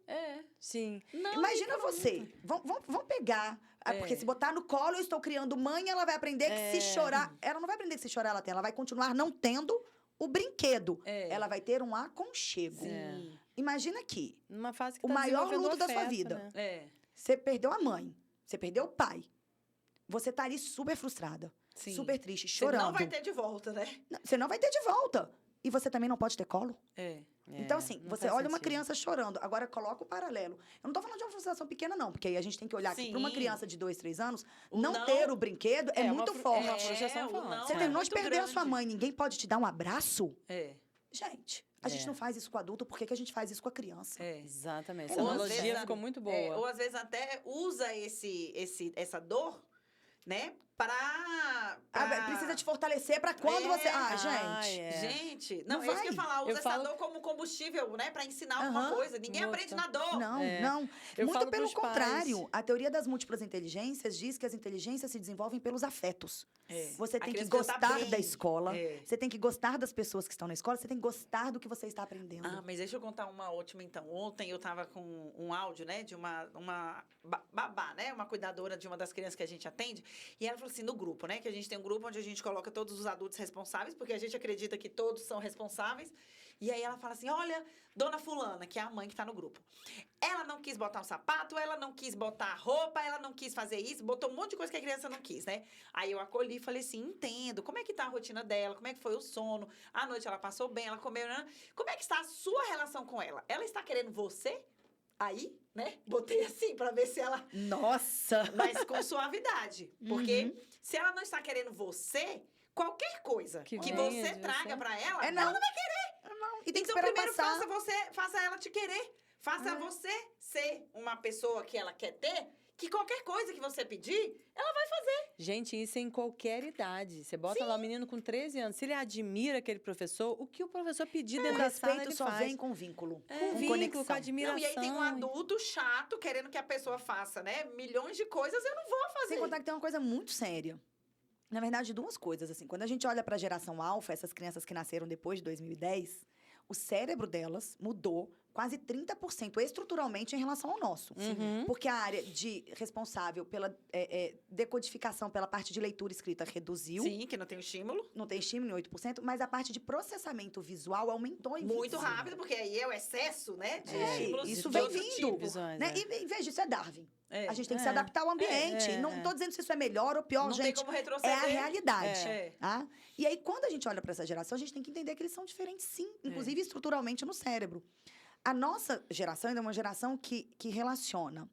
Sim. Não, Imagina e pronto. você. Vamos pegar. Porque se botar no colo, eu estou criando mãe, ela vai aprender que se chorar. Ela não vai aprender que se chorar ela tem. Ela vai continuar não tendo o brinquedo. Ela vai ter um aconchego. Sim. Imagina aqui. Numa fase que O tá maior desenvolvendo luto da sua afeto, vida. né? Você perdeu a mãe. Você perdeu o pai. Você tá ali super frustrada. Sim. Super triste, Você chorando. não vai ter de volta, né? Você não vai ter de volta. E você também não pode ter colo? É. Então, assim, não você faz olha uma sentido. criança chorando, agora coloca o paralelo. Eu não tô falando de uma frustração pequena, não, porque aí a gente tem que olhar que para uma Sim. criança de 2, 3 anos, O não não- ter o brinquedo é uma muito fru- forte. é uma frustração o forte. não Você é terminou de muito perder a sua grande. mãe, ninguém pode te dar um abraço? É. Gente, a gente não faz isso com adulto, por que que a gente faz isso com a criança? É. Exatamente. Ou Essa às analogia vezes- ficou muito É, boa. ou às vezes até usa essa dor, né? Pra... Precisa te fortalecer para quando É. você... Ai, gente. Gente, não, Não é isso que eu ia vai. falar. Usa Eu essa falo- dor como combustível, né? Pra ensinar alguma Aham. coisa. Ninguém Muito. aprende na dor. Não, É. não. Eu Muito falo pelo pros pais. contrário. A teoria das múltiplas inteligências diz que as inteligências se desenvolvem pelos afetos. É. Você A tem que criança precisa tá gostar bem. da escola, É. você tem que gostar das pessoas que estão na escola, você tem que gostar do que você está aprendendo. Ah, mas deixa eu contar uma ótima, então. Ontem eu tava com um áudio, né, de uma babá, né, uma cuidadora de uma das crianças que a gente atende, e ela falou assim, no grupo, né, que a gente tem um grupo onde a gente coloca todos os adultos responsáveis, porque a gente acredita que todos são responsáveis, e aí ela fala assim, olha, dona fulana, que é a mãe que tá no grupo, ela não quis botar um sapato, ela não quis botar a roupa, ela não quis fazer isso, botou um monte de coisa que a criança não quis, né? Aí eu acolhi e falei assim, entendo, como é que tá a rotina dela, como é que foi o sono, à noite ela passou bem, ela comeu, né? Como é que está a sua relação com ela? Ela está querendo você? Aí, né? Botei assim pra ver se ela... Nossa! Mas com suavidade. Porque se ela não está querendo você, qualquer coisa Que que venha você de traga você. pra ela, Não. ela não vai querer. Não. E tem que Então, esperar primeiro passar. faça ela te querer. Faça você ser uma pessoa que ela quer ter, que qualquer coisa que você pedir, ela vai fazer. Gente, isso é em qualquer idade. Você bota lá um menino com 13 anos, se ele admira aquele professor, o que o professor pedir dentro O da sala, respeito ele só faz. vem com vínculo, Com com vínculo, conexão. com admiração. Não, e aí tem um adulto chato querendo que a pessoa faça, né? Milhões de coisas, eu não vou fazer. Sem contar que tem uma coisa muito séria. Na verdade, duas coisas, assim. Quando a gente olha para a geração alfa, essas crianças que nasceram depois de 2010, o cérebro delas mudou quase 30% estruturalmente em relação ao nosso. Uhum. Porque a área responsável pela decodificação, pela parte de leitura e escrita reduziu. Sim, que não tem o estímulo. Não tem estímulo em 8%, mas a parte de processamento visual aumentou em Muito 25%. rápido, porque aí é o excesso, né? De É, estímulos isso de vem outro vindo. tipo. Visões, Né? é. E, em vez disso, é Darwin. É. A gente tem que É. se adaptar ao ambiente. É, Não é. estou dizendo se isso é melhor ou pior, Não tem gente. como retroceder. É a realidade. É. Tá? E aí, quando a gente olha para essa geração, a gente tem que entender que eles são diferentes, sim. Inclusive, estruturalmente, no cérebro. A nossa geração ainda é uma geração que relaciona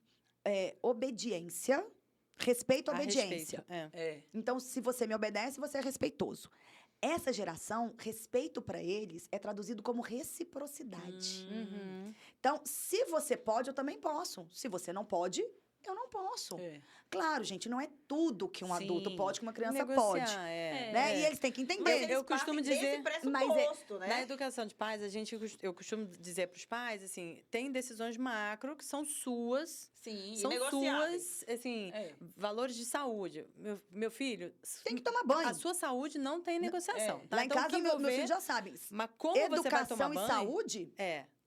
obediência, respeito à A obediência. respeito, é. É. Então, se você me obedece, você é respeitoso. Essa geração, respeito para eles é traduzido como reciprocidade. Uhum. Então, se você pode, eu também posso. Se você não pode, Eu não posso. É. Claro, gente, não é tudo que um Sim. adulto pode, que uma criança Negociar, pode. Né? E eles têm que entender. Mas eles Eu costumo partem desse dizer- pressuposto, Na né? educação de pais, eu costumo dizer para os pais, assim, tem decisões macro que são suas, Sim, são inegociáveis. suas, assim, É. valores de saúde. Meu filho, Tem que tomar banho. a sua saúde não tem negociação. É. Tá? Lá em Então, o casa, que meus envolver- filhos já sabem. Mas como você vai tomar Educação e banho... saúde,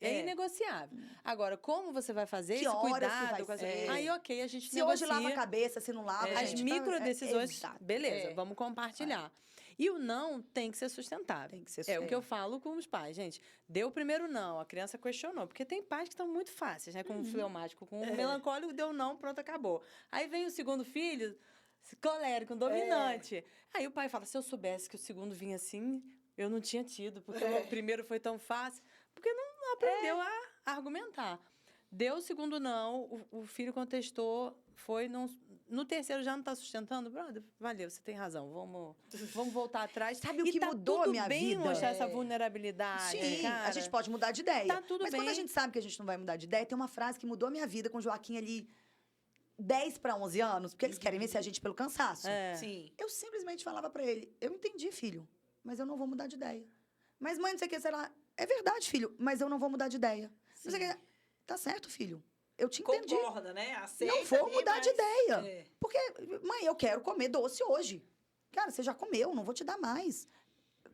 É inegociável. Agora, como você vai fazer Que esse horas que cuidado? vai com essa- ser? Aí, ok, a gente se negocia. hoje lava a cabeça, se não lava, As gente, micro decisões, exato. beleza, É. vamos compartilhar. E o não tem que ser sustentável. Tem que ser É o que eu sustentável. falo com os pais, gente. Deu o primeiro não, a criança questionou. Porque tem pais que estão muito fáceis, né? Como o fleumático, com o melancólico, deu não, pronto, acabou. Aí vem o segundo filho, colérico, dominante. Aí o pai fala, se eu soubesse que o segundo vinha assim, eu não tinha tido, porque o primeiro foi tão fácil. Porque não aprendeu a argumentar. Deu o segundo não, o filho contestou, foi no terceiro já não está sustentando, brother, valeu, você tem razão, vamos voltar atrás. Sabe o E que tá mudou tudo a minha bem vida? mostrar essa vulnerabilidade, Sim, cara. a gente pode mudar de ideia. Tá tudo Mas quando a bem. gente sabe que a gente não vai mudar de ideia, tem uma frase que mudou a minha vida com o Joaquim ali, 10 para 11 anos, porque eles querem vencer a gente pelo cansaço. É. Sim. Eu simplesmente falava pra ele, eu entendi, filho, mas eu não vou mudar de ideia. Mas mãe, não sei o que, sei lá, é verdade, filho, mas eu não vou mudar de ideia. Não sei o que, tá certo, filho, eu te entendi. Concorda, né? Aceita Não vou ali, mudar de mas- ideia. É. Porque, mãe, eu quero comer doce hoje. Cara, você já comeu, não vou te dar mais.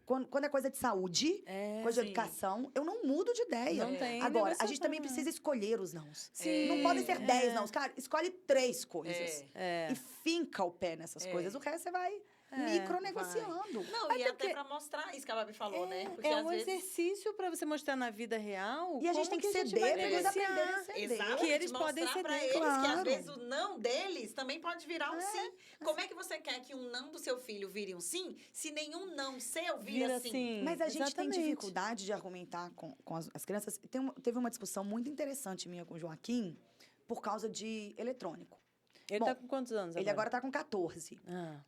Quando é coisa de saúde, coisa de sim. educação, eu não mudo de ideia. Não tem Agora, a gente negociação, também né? precisa escolher os nãos. Sim, Não podem ser 10 nãos. Cara, escolhe 3 coisas. É. E finca o pé nessas coisas. O resto você vai micronegociando. Não, e até pra mostrar isso que a Babi falou, né? Porque É às um vezes... exercício para você mostrar na vida real. E a gente como tem que gente ceder vai pra eles negociar. aprenderem a ceder. Exatamente, Que eles podem mostrar pra ceder, eles que às claro. vezes o não deles também pode virar um sim. Como é que você quer que um não do seu filho vire um sim, se nenhum não seu vira sim? Mas a gente exatamente. tem dificuldade de argumentar com as crianças. Teve uma discussão muito interessante minha com o Joaquim por causa de eletrônico. Ele Bom, tá com quantos anos Ele agora tá com 14. Ah.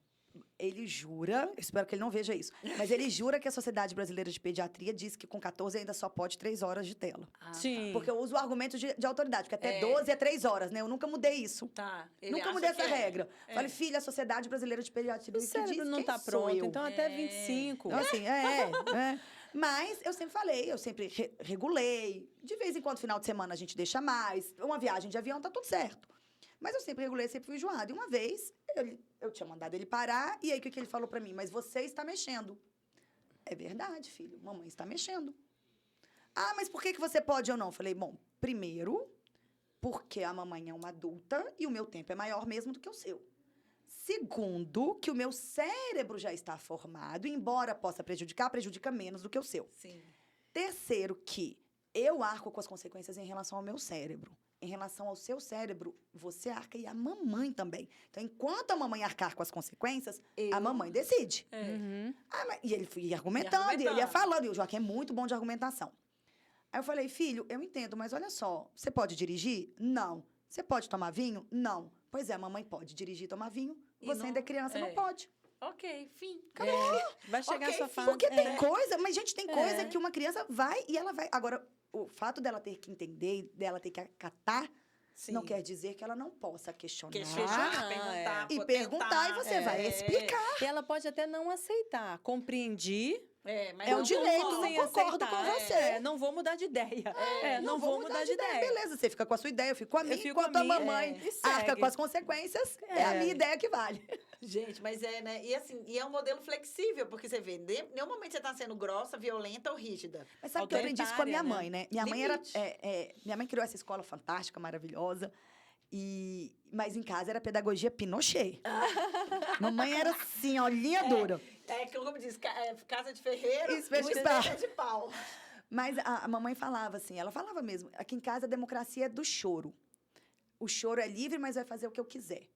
Ele jura, espero que ele não veja isso, mas ele jura que a Sociedade Brasileira de Pediatria diz que com 14 ainda só pode 3 horas de tela. Ah, Sim. Porque eu uso o argumento de autoridade, porque até 12 é 3 horas, né? Eu nunca mudei isso. Tá. Ele Nunca acha mudei que essa é. regra. Falei, filha, a Sociedade Brasileira de Pediatria O que cérebro diz não quem tá sou pronto, eu. então até 25. Então, assim, Mas eu sempre falei, eu sempre regulei. De vez em quando, final de semana, a gente deixa mais. Uma viagem de avião, tá tudo certo. Mas eu sempre regulei, sempre fui enjoada. E uma vez, eu tinha mandado ele parar, e aí o que ele falou pra mim? Mas você está mexendo. É verdade, filho, mamãe está mexendo. Ah, mas por que você pode ou não? Eu falei, bom, primeiro, porque a mamãe é uma adulta e o meu tempo é maior mesmo do que o seu. Segundo, que o meu cérebro já está formado, e embora possa prejudicar, prejudica menos do que o seu. Sim. Terceiro, que eu arco com as consequências em relação ao meu cérebro. Em relação ao seu cérebro, você arca e a mamãe também. Então, enquanto a mamãe arcar com as consequências, a mamãe decide. Uhum. E ele ia argumentando, e ele ia falando. E o Joaquim é muito bom de argumentação. Aí eu falei, filho, eu entendo, mas olha só, você pode dirigir? Não. Você pode tomar vinho? Não. Pois é, a mamãe pode dirigir e tomar vinho, E você não- ainda é criança, não é. pode. Ok, fim. Vai chegar Ok, a sua sim, fase. Porque tem coisa, mas, gente, tem coisa É. que uma criança vai e ela vai. Agora, o fato dela ter que entender, dela ter que acatar, Sim. não quer dizer que ela não possa questionar. Questionar, perguntar, E pô, perguntar, tentar. e você vai explicar. E ela pode até não aceitar. Compreendi. Mas É um não direito, concordo. não sem concordo aceitar. com você. Não vou mudar de ideia. Não vou mudar de ideia. Beleza, você fica com a sua ideia, eu fico com a minha. fico com a Enquanto a minha, mamãe e arca segue. com as consequências, é a minha ideia que vale. Gente, mas né? E assim, e é um modelo flexível, porque você vê, em nenhum momento você tá sendo grossa, violenta ou rígida. Mas sabe que eu aprendi isso com a minha Autoritária, mãe, né? Minha mãe Limite. minha mãe criou essa escola fantástica, maravilhosa. Mas em casa era pedagogia Pinochet. Mamãe era assim, ó, linha dura. Como diz, casa de ferreiro, Espeto de espeto pau. de pau. Mas a mamãe falava assim, ela falava mesmo, aqui em casa a democracia é do choro. O choro é livre, mas vai fazer o que eu quiser.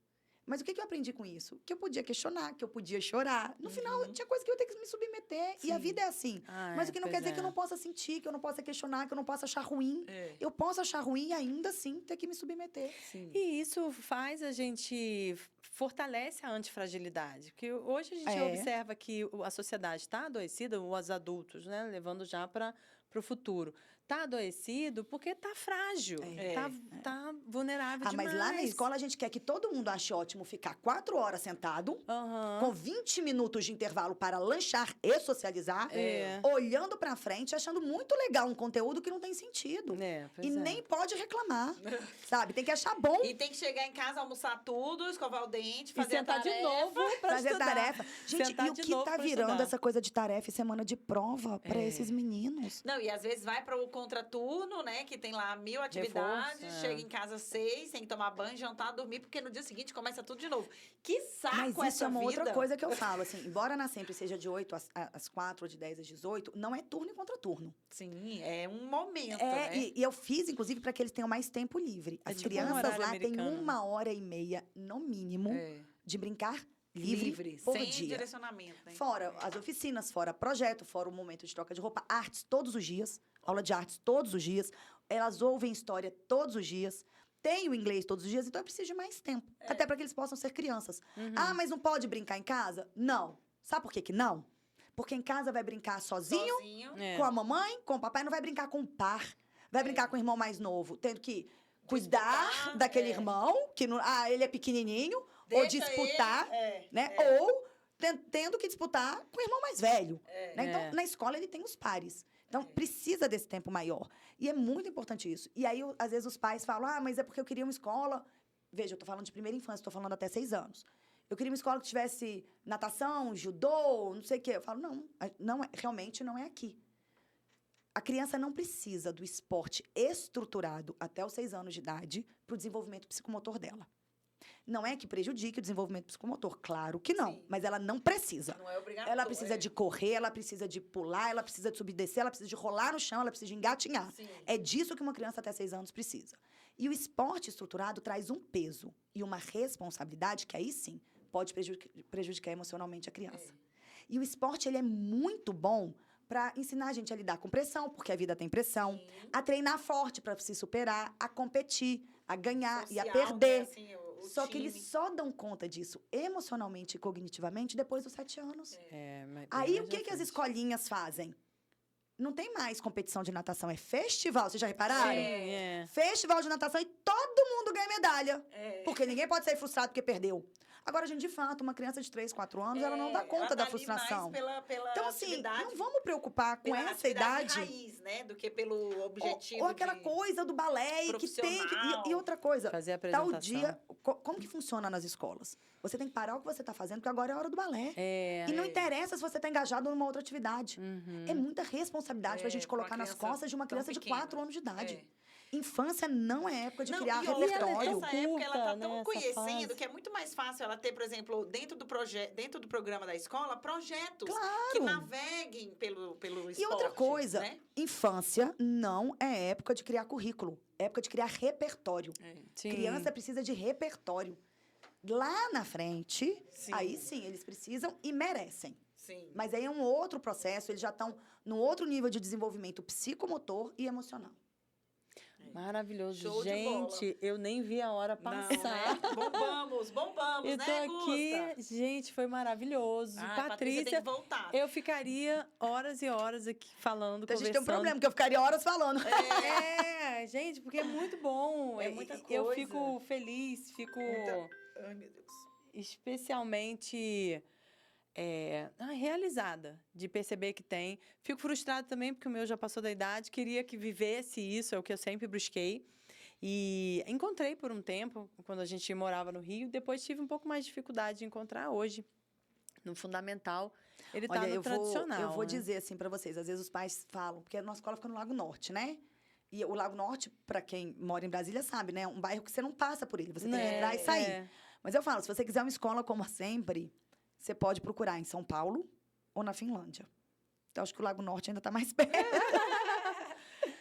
Mas o que eu aprendi com isso? Que eu podia questionar, que eu podia chorar. No final, tinha coisa que eu ia ter que me submeter. E a vida é assim. Mas o que não quer dizer que eu não possa sentir, que eu não possa questionar, que eu não possa achar ruim. Eu posso achar ruim e ainda assim ter que me submeter. E isso faz a gente... fortalece a antifragilidade. Porque hoje a gente observa que a sociedade está adoecida, os adultos, né? Levando já para o futuro. tá adoecido porque tá frágil, tá vulnerável demais. Mas lá na escola a gente quer que todo mundo ache ótimo ficar 4 horas sentado, com 20 minutos de intervalo para lanchar e socializar, olhando pra frente, achando muito legal um conteúdo que não tem sentido. E nem pode reclamar, sabe? Tem que achar bom. E tem que chegar em casa, almoçar tudo, escovar o dente, fazer a sentar tarefa. de novo pra fazer estudar. tarefa. Gente, Sentar e o de que novo tá pra virando estudar. essa coisa de tarefa e semana de prova pra esses meninos? Não, e às vezes vai para o contraturno, né? Que tem lá 1000 atividades, Reforço, chega em casa 6, tem que tomar banho, jantar, dormir, porque no dia seguinte começa tudo de novo. Que saco Mas isso essa é uma vida. outra coisa que eu falo, assim, embora na Sempre seja de 8 às 4, ou de 10 às 18, não é turno e contraturno. Sim, é um momento, né? E eu fiz, inclusive, para que eles tenham mais tempo livre. As tipo um crianças horário lá têm americano. 1h30, no mínimo, de brincar livre por sem dia. direcionamento, né? Fora as oficinas, fora projeto, fora o momento de troca de roupa, artes todos os dias, aula de artes todos os dias, elas ouvem história todos os dias, tem o inglês todos os dias, então eu preciso de mais tempo, até para que eles possam ser crianças. Ah, mas não pode brincar em casa? Não. Sabe por que que não? Porque em casa vai brincar sozinho. Com a mamãe, com o papai, não vai brincar com o par, vai brincar com o irmão mais novo, tendo que cuidar daquele irmão, que não, ele é pequenininho, ou disputar, né? Ou tendo que disputar com o irmão mais velho. Né? Então, na escola, ele tem os pares. Então, precisa desse tempo maior. E é muito importante isso. E aí, às vezes, os pais falam, mas é porque eu queria uma escola... Veja, eu tô falando de primeira infância, tô falando até 6 anos. Eu queria uma escola que tivesse natação, judô, não sei o quê. Eu falo, realmente não é aqui. A criança não precisa do esporte estruturado até os 6 anos de idade para o desenvolvimento psicomotor dela. Não é que prejudique o desenvolvimento psicomotor, claro que não, mas ela não precisa. Não é obrigatório. Ela precisa de correr, ela precisa de pular, ela precisa de subir e descer, ela precisa de rolar no chão, ela precisa de engatinhar. Sim. É disso que uma criança até 6 anos precisa. E o esporte estruturado traz um peso e uma responsabilidade que aí sim pode prejudicar emocionalmente a criança. E o esporte, ele é muito bom para ensinar a gente a lidar com pressão, porque a vida tem pressão, a treinar forte para se superar, a competir, a ganhar Social, e a perder. né, assim, o Só que time. eles só dão conta disso emocionalmente e cognitivamente depois dos 7 anos. Mas Aí, o que as escolinhas fazem? Não tem mais competição de natação, é festival. Vocês já repararam? Festival de natação e todo mundo ganha medalha. Porque ninguém pode sair frustrado porque perdeu. Agora, gente, de fato, uma criança de 3, 4 anos, ela não dá conta ela da tá ali frustração. mais pela Então, assim, atividade, não vamos preocupar com pela essa atividade idade. raiz, né? Do que pelo objetivo Ou aquela coisa do balé e que tem que... profissional. E outra coisa, Fazer a tal apresentação. dia... Como que funciona nas escolas? Você tem que parar o que você está fazendo, porque agora é a hora do balé. E não interessa se você está engajado numa outra atividade. É muita responsabilidade pra gente pra uma colocar nas criança costas de uma tão criança de pequena. 4 anos de idade. Infância não é época de criar e outra, repertório. Nessa época, ela tá tão Nessa conhecendo fase. que é muito mais fácil ela ter, por exemplo, dentro do programa da escola, projetos Claro. que naveguem pelo esporte. E outra coisa, né? infância não é época de criar currículo. É época de criar repertório. Sim. Criança precisa de repertório. Lá na frente, Sim. aí sim, eles precisam e merecem. Sim. Mas aí é um outro processo, eles já estão num outro nível de desenvolvimento psicomotor e emocional. Maravilhoso. Show de Gente, eu nem vi a hora Não, passar. né? Bombamos, Eu tô né, aqui, Gusta? gente, foi maravilhoso. Patrícia tem que voltar. eu ficaria horas e horas aqui falando, Então a gente conversando. tem um problema, porque eu ficaria horas falando. Gente, porque é muito bom. É muita Eu coisa. fico feliz, fico Ai, meu Deus. especialmente realizada de perceber que tem. Fico frustrada também, porque o meu já passou da idade. Queria que vivesse isso, é o que eu sempre busquei. E encontrei por um tempo, quando a gente morava no Rio. Depois tive um pouco mais de dificuldade de encontrar hoje. No fundamental, ele tá no tradicional. Eu vou né? dizer assim pra vocês, às vezes os pais falam, porque a nossa escola fica no Lago Norte, né? E o Lago Norte, pra quem mora em Brasília, sabe, né? É um bairro que você não passa por ele, você tem que entrar e sair. Mas eu falo, se você quiser uma escola como a Sempre, você pode procurar em São Paulo ou na Finlândia. Então, acho que o Lago Norte ainda tá mais perto.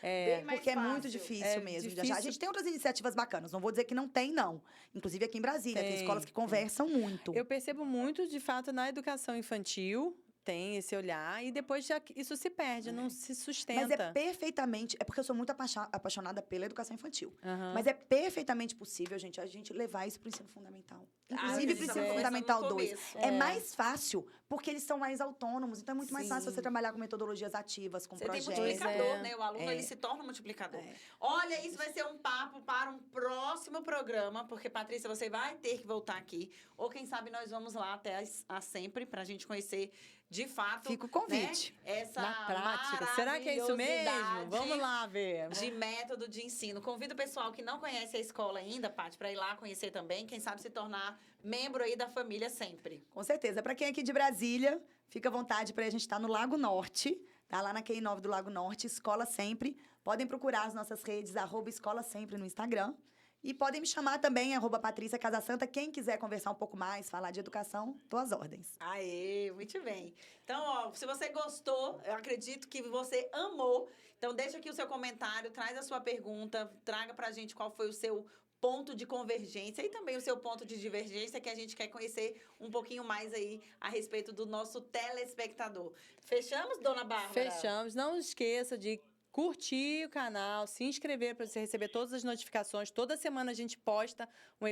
Bem mais Porque é muito fácil. difícil mesmo de achar. A difícil. gente tem outras iniciativas bacanas, não vou dizer que não tem, não. Inclusive aqui em Brasília, tem escolas que conversam muito. Eu percebo muito, de fato, na educação infantil, tem esse olhar, e depois isso se perde, não se sustenta. Mas é perfeitamente... É porque eu sou muito apaixonada pela educação infantil. Aham. Mas é perfeitamente possível, gente, a gente levar isso para o ensino fundamental. Inclusive, eles precisa estão do Fundamental começando no 2. começo. É mais fácil, porque eles são mais autônomos. Então, é muito mais fácil Sim. você trabalhar com metodologias ativas, com Você tem projetos. multiplicador, É. né? O aluno, ele se torna um multiplicador. É. Olha, isso vai ser um papo para um próximo programa, porque, Patrícia, você vai ter que voltar aqui. Ou, quem sabe, nós vamos lá até a Sempre, para a gente conhecer, de fato, Fica o convite. né, essa Na prática. Será que é isso mesmo? maravilhosidade Vamos lá ver. de método de ensino. Convido o pessoal que não conhece a escola ainda, Paty, para ir lá conhecer também. Quem sabe se tornar membro aí da família Sempre. Com certeza. Para quem é aqui de Brasília, fica à vontade para a gente estar no Lago Norte, tá? Lá na QI9 do Lago Norte, Escola Sempre. Podem procurar as nossas redes, @Escola Sempre no Instagram. E podem me chamar também, @Patrícia Casasanta. Quem quiser conversar um pouco mais, falar de educação, tô às ordens. Aê, muito bem. Então, ó, se você gostou, eu acredito que você amou. Então, deixa aqui o seu comentário, traz a sua pergunta, traga pra gente qual foi o seu ponto de convergência e também o seu ponto de divergência, que a gente quer conhecer um pouquinho mais aí a respeito do nosso telespectador. Fechamos, dona Bárbara? Fechamos. Não esqueça de curtir o canal, se inscrever para você receber todas as notificações. Toda semana a gente posta um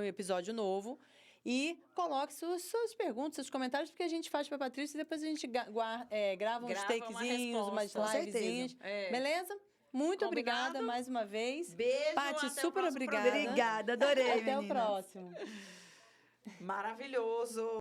episódio novo. E coloque suas perguntas, seus comentários, porque a gente faz para a Patrícia e depois a gente grava uns takezinhos, umas resposta. Com livezinhas. certeza. É. Beleza? Muito Combinado? obrigada mais uma vez. Beijo, Paty, até o super próximo obrigada. Obrigada, adorei, Até o meninas. próximo. Maravilhoso.